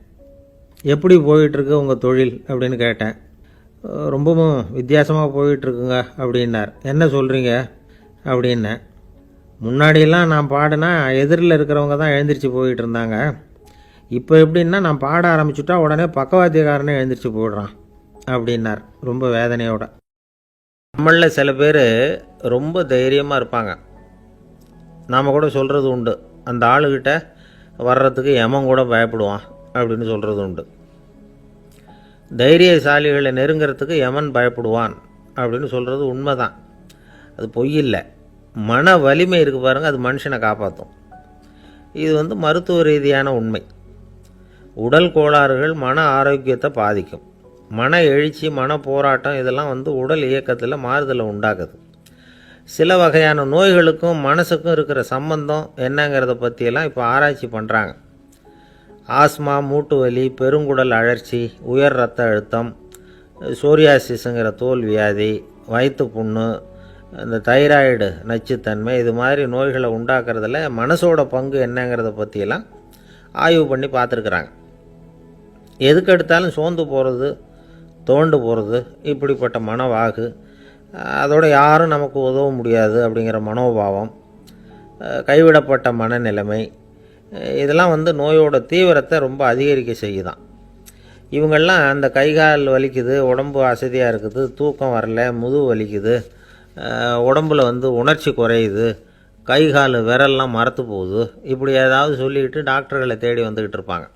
எப்படி போயிட்டுருக்கு உங்கள் தொழில் அப்படின்னு கேட்டேன். ரொம்பவும் வித்தியாசமாக போயிட்டுருக்குங்க அப்படின்னார். என்ன சொல்கிறீங்க அப்படின்னேன். முன்னாடியெல்லாம் நான் பாடினா எதிரில் இருக்கிறவங்க தான் எழுந்திரிச்சு போயிட்டு இருந்தாங்க. இப்போ எப்படின்னா நான் பாட ஆரம்பிச்சுட்டா உடனே பக்கவாத்தியக்காரனே எழுந்திரிச்சு போயிடுறான் அப்படின்னார் ரொம்ப வேதனையோட. நம்மளில் சில பேர் ரொம்ப தைரியமாக இருப்பாங்க. நாம் கூட சொல்கிறது உண்டு, அந்த ஆளுகிட்ட வர்றதுக்கு எமன் கூட பயப்படுவான் அப்படின்னு சொல்கிறது உண்டு. தைரியசாலிகளை நெருங்கிறதுக்கு எமன் பயப்படுவான் அப்படின்னு சொல்கிறது உண்மை தான். அது பொய் இல்லை. மன வலிமை இருக்குது பாருங்கள், அது மனுஷனை காப்பாற்றும். இது மருத்துவ ரீதியான உண்மை. உடல் கோளாறுகள் மன ஆரோக்கியத்தை பாதிக்கும். மன எழுச்சி, மன போராட்டம் இதெல்லாம் உடல் இயக்கத்தில் மாறுதலை உண்டாக்குது. சில வகையான நோய்களுக்கும் மனசுக்கும் இருக்கிற சம்பந்தம் என்னங்கிறத பற்றியெல்லாம் இப்போ ஆராய்ச்சி பண்ணுறாங்க. ஆஸ்மா, மூட்டு வலி, பெருங்குடல் அழற்சி, உயர் இரத்த அழுத்தம், சோரியாசிஸுங்கிற தோல் வியாதி, வயிற்று புண்ணு, இந்த தைராய்டு நச்சுத்தன்மை, இது மாதிரி நோய்களை உண்டாக்குறதுல மனசோட பங்கு என்னங்கிறத பற்றியெல்லாம் ஆய்வு பண்ணி பார்த்துருக்குறாங்க. எதுக்கு எடுத்தாலும் சோர்ந்து போகிறது, தோண்டு போகிறது, இப்படிப்பட்ட மனவாகு, அதோட யாரும் நமக்கு உதவ முடியாது அப்படிங்கிற மனோபாவம், கைவிடப்பட்ட மனநிலைமை, இதெல்லாம் நோயோட தீவிரத்தை ரொம்ப அதிகரிக்க செய்யுதான். இவங்கெல்லாம் அந்த கைகால் வலிக்குது, உடம்பு அசதியாக இருக்குது, தூக்கம் வரல, முதுகு வலிக்குது, உடம்புல உணர்ச்சி குறையுது, கைகால் விரல்லாம் மரத்து போகுது, இப்படி ஏதாவது சொல்லிக்கிட்டு டாக்டர்களை தேடி வந்துக்கிட்டு இருப்பாங்க.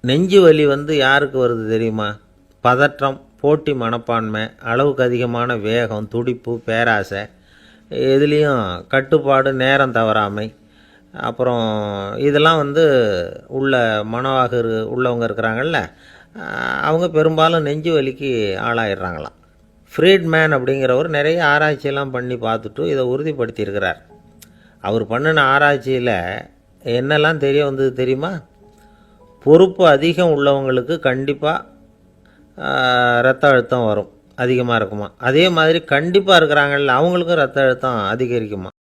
நெஞ்சு வலி யாருக்கு வருது தெரியுமா? பதற்றம், போட்டி மனப்பான்மை, அளவுக்கு அதிகமான வேகம், துடிப்பு, பேராசை, இதுலேயும் கட்டுப்பாடு, நேரம் தவறாமை, அப்புறம் இதெல்லாம் உள்ள மனவாக உள்ளவங்க இருக்கிறாங்கல்ல, அவங்க பெரும்பாலும் நெஞ்சு வலிக்கு ஆளாயிடுறாங்களாம். ஃப்ரீட்மேன் அப்படிங்கிறவர் நிறைய ஆராய்ச்சியெல்லாம் பண்ணி பார்த்துட்டு இதை உறுதிப்படுத்தியிருக்கிறார். அவர் பண்ணின ஆராய்ச்சியில் என்னெல்லாம் தெரிய வந்தது தெரியுமா? பொறுப்பு அதிகம் உள்ளவங்களுக்கு கண்டிப்பாக இரத்த அழுத்தம் வரும், அதிகமாக இருக்குமா. அதே மாதிரி கண்டிப்பாக இருக்கிறாங்கல்ல, அவங்களுக்கும் இரத்த அழுத்தம் அதிகரிக்குமா.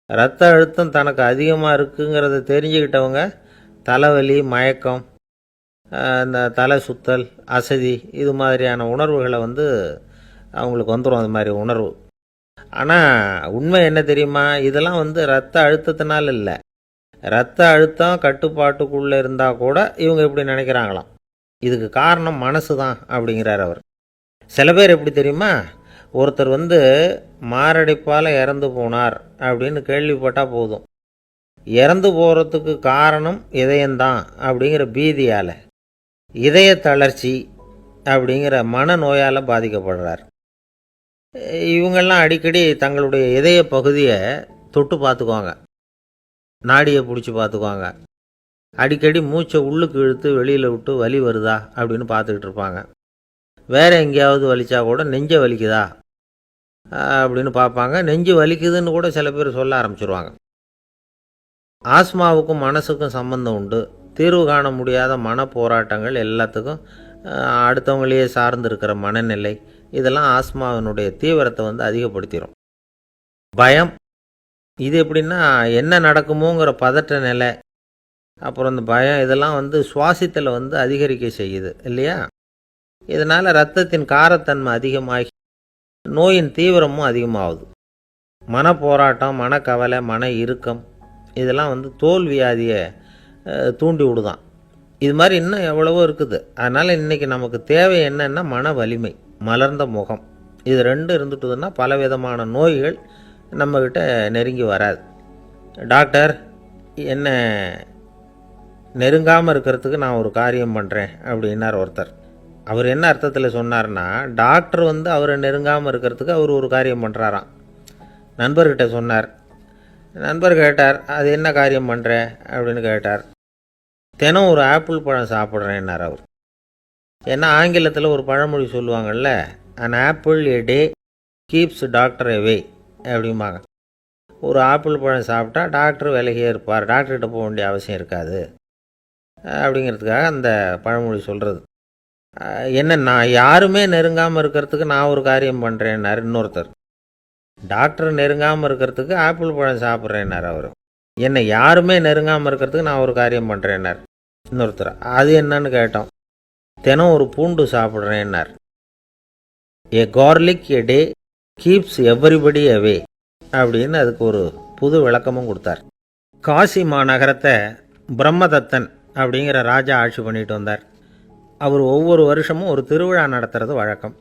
இரத்த அழுத்தம் தனக்கு அதிகமாக இருக்குங்கிறத தெரிஞ்சுக்கிட்டவங்க தலைவலி, மயக்கம், இந்த தலை சுத்தல், அசதி, இது மாதிரியான உணர்வுகளை அவங்களுக்கு வந்துடும், அது மாதிரி உணர்வு. ஆனால் உண்மை என்ன தெரியுமா? இதெல்லாம் இரத்த அழுத்தத்தினால இல்லை. இரத்த அழுத்தம் கட்டுப்பாட்டுக்குள்ளே இருந்தால் கூட இவங்க இப்படி நினைக்கிறாங்களாம். இதுக்கு காரணம் மனசு தான் அப்படிங்கிறார் அவர். சில பேர் எப்படி தெரியுமா? ஒருத்தர் மாரடைப்பால் இறந்து போனார் அப்படின்னு கேள்விப்பட்டால் போதும், இறந்து போகிறதுக்கு காரணம் இதயம்தான் அப்படிங்கிற பீதியால், இதய தளர்ச்சி அப்படிங்கிற மனநோயால் பாதிக்கப்படுறார். இவங்கெல்லாம் அடிக்கடி தங்களுடைய இதய பகுதியை தொட்டு பார்த்துக்குவாங்க, நாடியை பிடிச்சி பார்த்துக்குவாங்க, அடிக்கடி மூச்சை உள்ளுக்கு இழுத்து வெளியில் விட்டு வலி வருதா அப்படின்னு பார்த்துக்கிட்டு இருப்பாங்க. வேறு எங்கேயாவது வலிச்சா கூட நெஞ்சை வலிக்குதா அப்படின்னு பார்ப்பாங்க. நெஞ்சு வலிக்குதுன்னு கூட சில பேர் சொல்ல ஆரம்பிச்சிருவாங்க. ஆஸ்மாவுக்கும் மனசுக்கும் சம்பந்தம் உண்டு. தீர்வு காண முடியாத மன போராட்டங்கள் எல்லாத்துக்கும் அடுத்தவங்களையே சார்ந்து இருக்கிற மனநிலை, இதெல்லாம் ஆஸ்மாவினுடைய தீவிரத்தை அதிகப்படுத்திடும். பயம், இது எப்படின்னா என்ன நடக்குமோங்கிற பதற்ற நிலை, அப்புறம் இந்த பயம், இதெல்லாம் சுவாசித்தலை அதிகரிக்க செய்யுது இல்லையா. இதனால் இரத்தத்தின் காரத்தன்மை அதிகமாகி நோயின் தீவிரமும் அதிகமாகுது. மன போராட்டம், மனக்கவலை, மன இறுக்கம், இதெல்லாம் தோல் வியாதியை தூண்டி விடுதான். இது மாதிரி இன்னும் எவ்வளவோ இருக்குது. அதனால் இன்றைக்கி நமக்கு தேவை என்னென்னா மன வலிமை, மலர்ந்த முகம். இது ரெண்டும் இருந்துட்டுதுன்னா பலவிதமான நோய்கள் நம்மக்கிட்ட நெருங்கி வராது. டாக்டர் என்ன நெருங்காமல் இருக்கிறதுக்கு நான் ஒரு காரியம் பண்ணுறேன் அப்படின்னார் ஒருத்தர். அவர் என்ன அர்த்தத்தில் சொன்னார்னா, டாக்டர் அவரை நெருங்காமல் இருக்கிறதுக்கு அவர் ஒரு காரியம் பண்ணுறாராம். நண்பர்கிட்ட சொன்னார். நண்பர் கேட்டார், அது என்ன காரியம் பண்ணுற அப்படின்னு கேட்டார். தினம் ஒரு ஆப்பிள் பழம் சாப்பிட்றேன்னார் அவர். ஏன்னா ஆங்கிலத்தில் ஒரு பழமொழி சொல்லுவாங்கள்ல, an apple a day keeps doctor away அப்படிம்பாங்க. ஒரு ஆப்பிள் பழம் சாப்பிட்டா டாக்டர் விலகியே இருப்பார், டாக்டர்கிட்ட போக வேண்டிய அவசியம் இருக்காது அப்படிங்கிறதுக்காக அந்த பழமொழி சொல்கிறது. என்ன, நான் யாருமே நெருங்காமல் இருக்கிறதுக்கு நான் ஒரு காரியம் பண்ணுறேன்னார் இன்னொருத்தர். டாக்டர் நெருங்காமல் இருக்கிறதுக்கு ஆப்பிள் பழம் சாப்பிட்றேன்னார் அவர். என்னை யாருமே நெருங்காமல் இருக்கிறதுக்கு நான் ஒரு காரியம் பண்ணுறேன்னார் இன்னொருத்தர். அது என்னன்னு கேட்டோம். தினம் ஒரு பூண்டு சாப்பிட்றேன்னார். ஏ கார்லிக் எ டே கீப்ஸ் எவ்ரிபடி அவே அப்படின்னு அதுக்கு ஒரு புது விளக்கமும் கொடுத்தார். காசி மாநகரத்தை பிரம்மதத்தன் அப்படிங்கிற ராஜா ஆட்சி பண்ணிட்டு வந்தார். அவர் ஒவ்வொரு வருஷமும் ஒரு திருவிழா நடத்துறது வழக்கம்.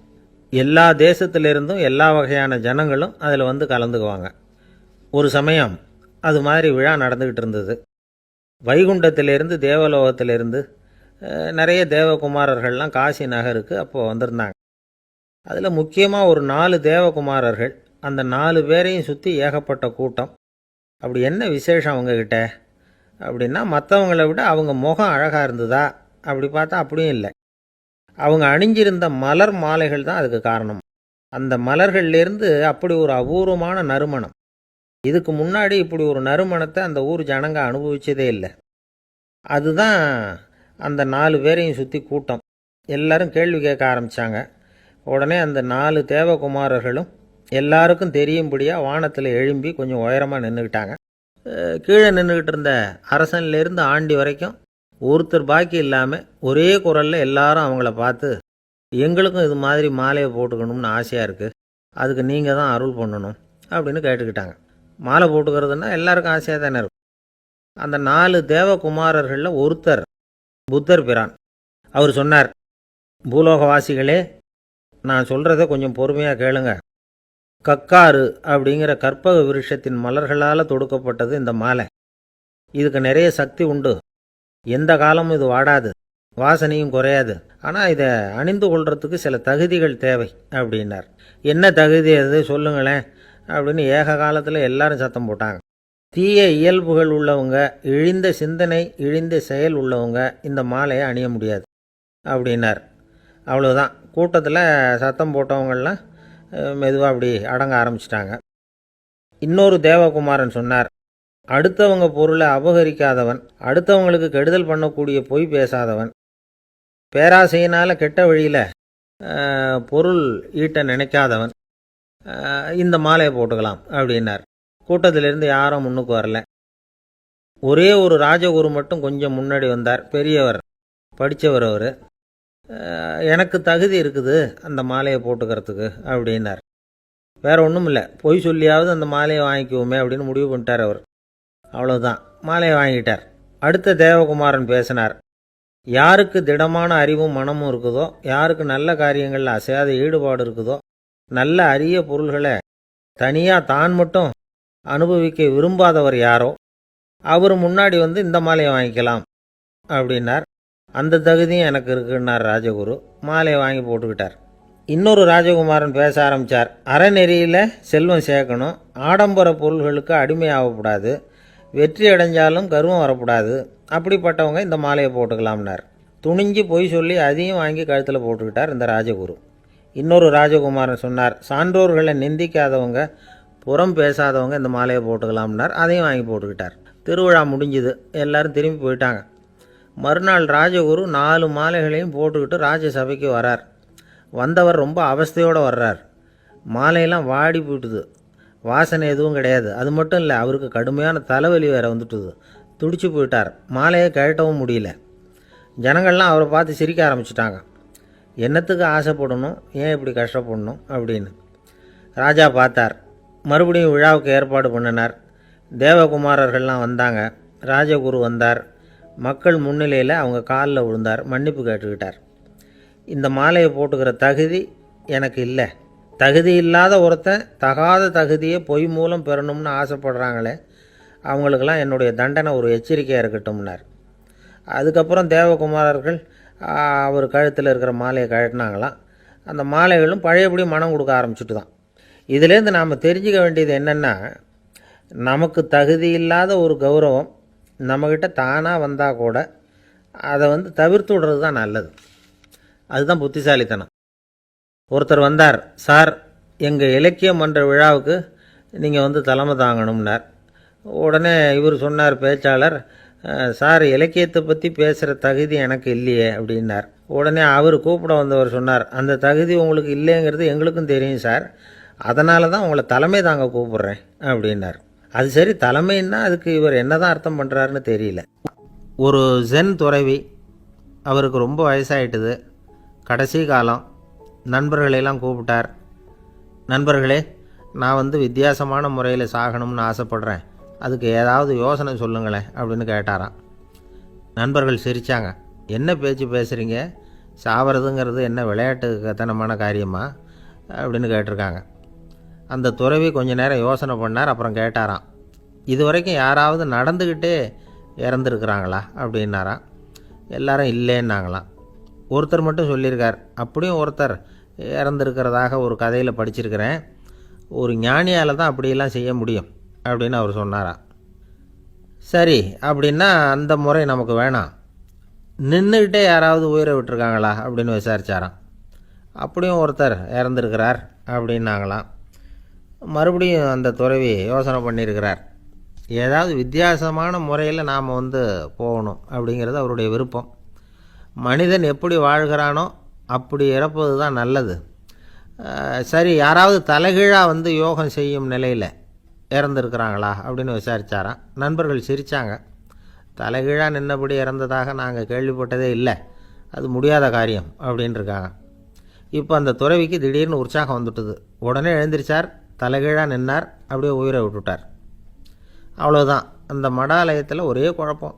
எல்லா தேசத்திலிருந்தும் எல்லா வகையான ஜனங்களும் அதில் கலந்துக்குவாங்க. ஒரு சமயம் அது மாதிரி விழா நடந்துக்கிட்டு இருந்தது. வைகுண்டத்திலேருந்து தேவலோகத்திலேருந்து நிறைய தேவகுமாரர்கள்லாம் காசி நகருக்கு அப்போது வந்திருந்தாங்க. அதில் முக்கியமாக ஒரு 4 தேவகுமாரர்கள் அந்த 4 பேரையும் சுற்றி ஏகப்பட்ட கூட்டம். அப்படி என்ன விசேஷம் அவங்கக்கிட்ட அப்படின்னா, மற்றவங்கள விட அவங்க முகம் அழகாக இருந்ததா அப்படி பார்த்தா அப்படியும் இல்லை. அவங்க அணிஞ்சிருந்த மலர் மாலைகள் தான் அதுக்கு காரணம். அந்த மலர்கள்லேருந்து அப்படி ஒரு அபூர்வமான நறுமணம். இதுக்கு முன்னாடி இப்படி ஒரு நறுமணத்தை அந்த ஊர் ஜனங்க அனுபவிச்சதே இல்லை. அதுதான் அந்த 4 பேரையும் சுற்றி கூட்டம். எல்லாரும் கேள்வி கேட்க ஆரம்பித்தாங்க. உடனே அந்த 4 தேவகுமாரர்களும் எல்லாருக்கும் தெரியும்படியாக வானத்தில் எழும்பி கொஞ்சம் உயரமாக நின்றுக்கிட்டாங்க. கீழே நின்றுக்கிட்டு இருந்த அரசன்லேருந்து ஆண்டி வரைக்கும் ஒருத்தர் பாக்கி இல்லாமல் ஒரே குரலில் எல்லாரும் அவங்கள பார்த்து, எங்களுக்கும் இது மாதிரி மாலையை போட்டுக்கணும்னு ஆசையாக இருக்குது, அதுக்கு நீங்கள் தான் அருள் பண்ணணும் அப்படின்னு கேட்டுக்கிட்டாங்க. மாலை போட்டுக்கிறதுனா எல்லாருக்கும் ஆசையாக தானே இருக்கும். அந்த 4 தேவகுமாரர்களில் ஒருத்தர் புத்தர் பிரான். அவர் சொன்னார், பூலோகவாசிகளே, நான் சொல்கிறத கொஞ்சம் பொறுமையாக கேளுங்க. கக்காரு அப்படிங்கிற கற்பக விருட்சத்தின் மலர்களால் தொடுக்கப்பட்டது இந்த மாலை. இதுக்கு நிறைய சக்தி உண்டு. எந்த காலமும் இது வாடாது, வாசனையும் குறையாது. ஆனால் இதை அணிந்து கொள்றதுக்கு சில தகுதிகள் தேவை அப்படின்னார். என்ன தகுதி அது சொல்லுங்களேன் அப்படின்னு ஏக காலத்தில் எல்லாரும் சத்தம் போட்டாங்க. தீய இயல்புகள் உள்ளவங்க, இழிந்த சிந்தனை, இழிந்த செயல் உள்ளவங்க இந்த மாலையை அணிய முடியாது அப்படின்னார். அவ்வளோதான். கூட்டத்தில் சத்தம் போட்டவங்கள்லாம் மெதுவாக அப்படி அடங்க ஆரம்பிச்சிட்டாங்க. இன்னொரு தேவகுமாரன் சொன்னார், அடுத்தவங்க பொருளை அபகரிக்காதவன், அடுத்தவங்களுக்கு கெடுதல் பண்ணக்கூடிய பொய் பேசாதவன், பேராசையினால் கெட்ட வழியில் பொருள் ஈட்ட நினைக்காதவன் இந்த மாலையை போட்டுக்கலாம் அப்படின்னார். கூட்டத்திலிருந்து யாரும் முன்னுக்கு வரல. ஒரே ஒரு ராஜகுரு மட்டும் கொஞ்சம் முன்னாடி வந்தார். பெரியவர், படித்தவர். அவர், எனக்கு தகுதி இருக்குது அந்த மாலையை போட்டுக்கிறதுக்கு அப்படின்னார். வேற ஒன்றும் இல்லை, பொய் சொல்லியாவது அந்த மாலையை வாங்கிக்குவோமே அப்படின்னு முடிவு பண்ணிட்டார் அவர். அவ்வளோதான், மாலையை வாங்கிட்டார். அடுத்த தேவகுமாரன் பேசினார். யாருக்கு திடமான அறிவும் மனமும் இருக்குதோ, யாருக்கு நல்ல காரியங்களில் அசையாத ஈடுபாடு இருக்குதோ, நல்ல அரிய பொருள்களை தனியாக தான் மட்டும் அனுபவிக்க விரும்பாதவர் யாரோ அவர் முன்னாடி வந்து இந்த மாலையை வாங்கிக்கலாம் அப்படின்னார். அந்த தகுதியும் எனக்கு இருக்குன்னார் ராஜகுரு. மாலையை வாங்கி போட்டுக்கிட்டார். இன்னொரு ராஜகுமாரன் பேச ஆரம்பித்தார். அறநெறியில் செல்வம் சேர்க்கணும், ஆடம்பர பொருள்களுக்கு அடிமையாகக்கூடாது, வெற்றி அடைஞ்சாலும் கர்வம் வரக்கூடாது, அப்படிப்பட்டவங்க இந்த மாலையை போட்டுக்கலாம்னார். துணிஞ்சு பொய் சொல்லி அதையும் வாங்கி கழுத்தில் போட்டுக்கிட்டார் இந்த ராஜகுரு. இன்னொரு ராஜகுமாரன் சொன்னார், சான்றோர்களை நிந்திக்காதவங்க, புறம் பேசாதவங்க இந்த மாலையை போட்டுக்கலாம்னார். அதையும் வாங்கி போட்டுக்கிட்டார். திருவிழா முடிஞ்சுது, எல்லாரும் திரும்பி போயிட்டாங்க. மறுநாள் ராஜகுரு 4 மாலைகளையும் போட்டுக்கிட்டு ராஜசபைக்கு வரார். வந்தவர் ரொம்ப அவஸ்தையோடு வர்றார். மாலையெல்லாம் வாடி போயிட்டுது, வாசனை எதுவும் கிடையாது. அது மட்டும் இல்லை, அவருக்கு கடுமையான தலைவலி வேறு வந்துட்டுது. துடிச்சு போயிட்டார். மாலையை கழட்டவும் முடியல. ஜனங்கள்லாம் அவரை பார்த்து சிரிக்க ஆரம்பிச்சிட்டாங்க. என்னத்துக்கு ஆசைப்படணும், ஏன் இப்படி கஷ்டப்படணும் அப்படின்னு. ராஜா பார்த்தார். மறுபடியும் விழாவுக்கு ஏற்பாடு பண்ணினார். தேவகுமாரர்கள்லாம் வந்தாங்க. ராஜகுரு வந்தார். மக்கள் முன்னிலையில் அவங்க காலில் விழுந்தார், மன்னிப்பு கேட்டுக்கிட்டார். இந்த மாலையை போட்டுக்கிற தகுதி எனக்கு இல்லை. தகுதி இல்லாத ஒருத்தன் தகாத தகுதியை பொய் மூலம் பெறணும்னு ஆசைப்படுறாங்களே, அவங்களுக்கெல்லாம் என்னுடைய தண்டனை ஒரு எச்சரிக்கையாக இருக்கட்டும்னார். அதுக்கப்புறம் தேவகுமாரர்கள் அவர் கழுத்தில் இருக்கிற மாலையை கழட்டினாங்களாம். அந்த மாலைகளும் பழையபடி மனம் கொடுக்க ஆரம்பிச்சுட்டு தான். இதிலேருந்து நாம் தெரிஞ்சுக்க வேண்டியது என்னென்னா, நமக்கு தகுதி இல்லாத ஒரு கௌரவம் நம்மக்கிட்ட தானாக வந்தால் கூட அதை தவிர்த்து விடுறது தான் நல்லது. அதுதான் புத்திசாலித்தனம். ஒருத்தர் வந்தார். சார், எங்கள் இலக்கிய மன்ற விழாவுக்கு நீங்கள் தலைமை தாங்கணும்னார். உடனே இவர் சொன்னார், பேச்சாளர், சார், இலக்கியத்தை பற்றி பேசுகிற தகுதி எனக்கு இல்லையே அப்படின்னார். உடனே அவர் கூப்பிட வந்தவர் சொன்னார், அந்த தகுதி உங்களுக்கு இல்லைங்கிறது எங்களுக்கும் தெரியும் சார், அதனால தான் உங்களை தலைமை தாங்க கூப்பிட்றேன் அப்படின்னார். அது சரி, தலைமைன்னா அதுக்கு இவர் என்ன தான் அர்த்தம் பண்ணுறாருன்னு தெரியல. ஒரு ஜென் துறவி, அவருக்கு ரொம்ப வயசாகிட்டுது, கடைசி காலம். நண்பர்களெல்லாம் கூப்பிட்டார். நண்பர்களே, நான் வித்தியாசமான முறையில் சாகணும்னு ஆசைப்பட்றேன், அதுக்கு ஏதாவது யோசனை சொல்லுங்களேன் அப்படின்னு கேட்டாராம். நண்பர்கள் சிரித்தாங்க. என்ன பேச்சு பேசுகிறீங்க, சாவறதுங்கிறது என்ன விளையாட்டு கத்தனமான காரியமா அப்படின்னு கேட்டிருக்காங்க. அந்த துறவி கொஞ்ச நேரம் யோசனை பண்ணார். அப்புறம் கேட்டாராம், இது வரைக்கும் யாராவது நடந்துக்கிட்டே இறந்துருக்குறாங்களா அப்படின்னாராம். எல்லாரும் இல்லைன்னாங்களாம். ஒருத்தர் மட்டும் சொல்லியிருக்கார், அப்படியும் ஒருத்தர் இறந்துருக்கிறதாக ஒரு கதையில் படிச்சிருக்கிறேன். ஒரு ஞானியால் தான் அப்படியெல்லாம் செய்ய முடியும் அப்படின்னு அவர் சொன்னாராம். சரி, அப்படின்னா அந்த முறை நமக்கு வேணாம், நின்றுக்கிட்டே யாராவது உயிரை விட்டுருக்காங்களா அப்படின்னு விசாரித்தாராம். அப்படியும் ஒருத்தர் இறந்துருக்கிறார் அப்படின்னாங்களாம். மறுபடியும் அந்த துறவி யோசனை பண்ணியிருக்கிறார். ஏதாவது வித்தியாசமான முறையில் நாம் போகணும் அப்படிங்கிறது அவருடைய விருப்பம். மனிதன் எப்படி வாழ்கிறானோ அப்படி இறப்பது தான் நல்லது. சரி, யாராவது தலைகீழாக யோகம் செய்யும் நிலையில் இறந்துருக்கிறாங்களா அப்படின்னு விசாரித்தாராம். நண்பர்கள் சிரித்தாங்க. தலைகீழாக நின்னபடி இறந்ததாக நாங்கள் கேள்விப்பட்டதே இல்லை, அது முடியாத காரியம் அப்படின்ட்டுருக்காங்க. இப்போ அந்த துறவிக்கு திடீர்னு உற்சாகம் வந்துட்டுது. உடனே எழுந்திரிச்சார், தலைகீழாக நின்னார், அப்படியே உயிரை விட்டுட்டார். அவ்வளோதான். அந்த மடாலயத்தில் ஒரே குழப்பம்.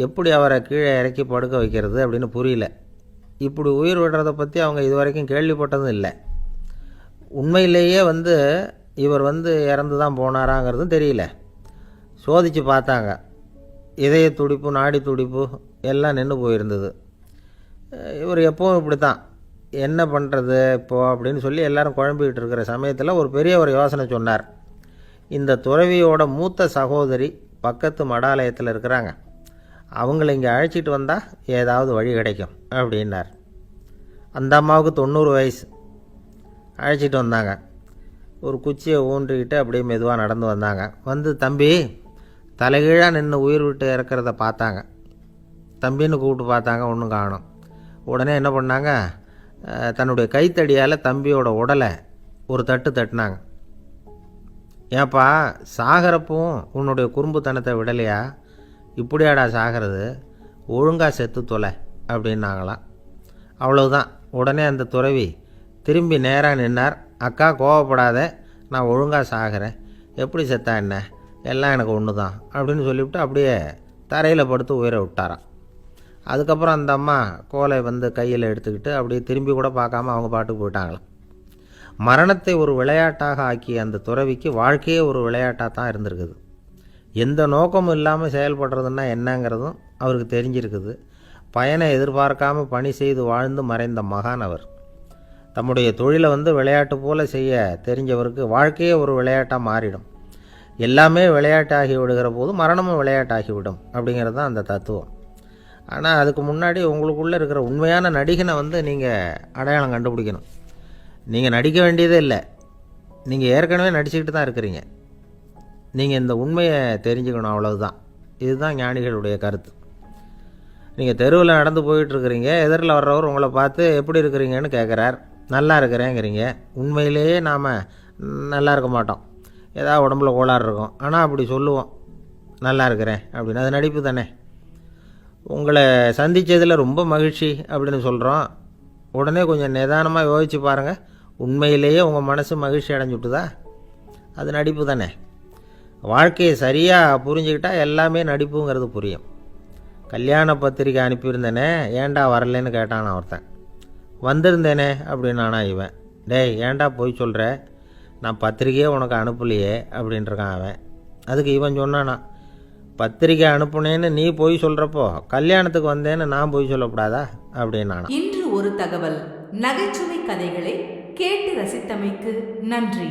எப்படி அவரை கீழே இறக்கி படுக்க வைக்கிறது அப்படின்னு புரியல. இப்படி உயிர் விடுறதை பற்றி அவங்க இதுவரைக்கும் கேள்விப்பட்டதும் இல்லை. உண்மையிலேயே இவர் இறந்து தான் போனாராங்கிறதும் தெரியல. சோதித்து பார்த்தாங்க. இதய துடிப்பு, நாடி துடிப்பு எல்லாம் நின்று போயிருந்தது. இவர் எப்பவும் இப்படி தான், என்ன பண்ணுறது இப்போது அப்படின்னு சொல்லி எல்லோரும் குழம்பிக்கிட்டு இருக்கிற சமயத்தில் ஒரு பெரிய ஒரு யோசனை சொன்னார். இந்த துறவியோட மூத்த சகோதரி பக்கத்து மடாலயத்தில் இருக்கிறாங்க, அவங்கள இங்கே அழைச்சிட்டு வந்தால் ஏதாவது வழி கிடைக்கும் அப்படின்னார். அந்த அம்மாவுக்கு 90 வயசு. அழைச்சிட்டு வந்தாங்க. ஒரு குச்சியை ஊன்றிக்கிட்டு அப்படியே மெதுவாக நடந்து வந்தாங்க. தம்பி தலைகீழாக நின்று உயிர் விட்டு இறக்கிறத பார்த்தாங்க. தம்பின்னு கூப்பிட்டு பார்த்தாங்க, ஒன்றும் காணோம். உடனே என்ன பண்ணாங்க, தன்னுடைய கைத்தடியால் தம்பியோட உடலை ஒரு தட்டு தட்டினாங்க. ஏப்பா, சாகிறப்பவும் உன்னுடைய குறும்புத்தனத்தை விடலையா? இப்படியாடா சாகிறது, ஒழுங்காக செத்து தொலை அப்படின்னாங்களாம். அவ்வளவுதான். உடனே அந்த துறவி திரும்பி நேராக நின்னார். அக்கா, கோவப்படாத, நான் ஒழுங்காக சாகிறேன், எப்படி செத்தா என்ன, எல்லாம் எனக்கு ஒன்று தான் அப்படின்னு சொல்லிவிட்டு அப்படியே தரையில் படுத்து உயிரை விட்டாராம். அதுக்கப்புறம் அந்த அம்மா கோலை கையில் எடுத்துக்கிட்டு அப்படியே திரும்பி கூட பார்க்காம அவங்க பாட்டுக்கு போயிட்டாங்களாம். மரணத்தை ஒரு விளையாட்டாக ஆக்கிய அந்த துறவிக்கு வாழ்க்கையே ஒரு விளையாட்டாக தான் இருந்திருக்குது. எந்த நோக்கமும் இல்லாமல் செயல்படுறதுன்னா என்னங்கிறதும் அவருக்கு தெரிஞ்சிருக்குது. பயனை எதிர்பார்க்காமல் பணி செய்து வாழ்ந்து மறைந்த மகான் அவர். தம்முடைய தொழிலை விளையாட்டு போல் செய்ய தெரிஞ்சவருக்கு வாழ்க்கையே ஒரு விளையாட்டாக மாறிடும். எல்லாமே விளையாட்டாகி விடுகிற போது மரணமும் விளையாட்டாகிவிடும் அப்படிங்கிறது தான் அந்த தத்துவம். ஆனால் அதுக்கு முன்னாடி உங்களுக்குள்ளே இருக்கிற உண்மையான நடிகனை நீங்கள் அடையாளம் கண்டுபிடிக்கணும். நீங்கள் நடிக்க வேண்டியதே இல்லை, நீங்கள் ஏற்கனவே நடிச்சுக்கிட்டு தான் இருக்கிறீங்க. நீங்கள் இந்த உண்மையை தெரிஞ்சுக்கணும், அவ்வளவுதான். இதுதான் ஞானிகளுடைய கருத்து. நீங்கள் தெருவில் நடந்து போயிட்டுருக்கிறீங்க, எதிரில் வர்றவர் உங்களை பார்த்து எப்படி இருக்கிறீங்கன்னு கேட்குறார். நல்லா இருக்கிறேங்கிறீங்க. உண்மையிலேயே நாம் நல்லா இருக்க மாட்டோம், ஏதாவது உடம்புல கோளாறு இருக்கும். ஆனால் அப்படி சொல்லுவோம், நல்லா இருக்கிறேன் அப்படின்னு. அது நடிப்பு தானே. உங்களை சந்தித்ததில் ரொம்ப மகிழ்ச்சி அப்படின்னு சொல்கிறோம். உடனே கொஞ்சம் நிதானமாக யோசித்து பாருங்கள், உண்மையிலேயே உங்கள் மனசு மகிழ்ச்சி அடைஞ்சுட்டுதா? அது நடிப்பு தானே. வாழ்க்கையை சரியாக புரிஞ்சுக்கிட்டால் எல்லாமே நடிப்புங்கிறது புரியும். கல்யாண பத்திரிக்கை அனுப்பியிருந்தேனே, ஏன்டா வரலன்னு கேட்டான் ஒருத்தன். வந்திருந்தேனே அப்படின்னானா இவன். டேய், ஏன்டா போய் சொல்கிற, நான் பத்திரிக்கையே உனக்கு அனுப்பலையே அப்படின்ட்டுருக்கான் அவன். அதுக்கு இவன் சொன்னானா, பத்திரிக்கை அனுப்புனேன்னு நீ போய் சொல்கிறப்போ கல்யாணத்துக்கு வந்தேன்னு நான் போய் சொல்லக்கூடாதா அப்படின்னானா. இன்று ஒரு தகவல். நகைச்சுவை கதைகளை கேட்டு ரசித்தமைக்கு நன்றி.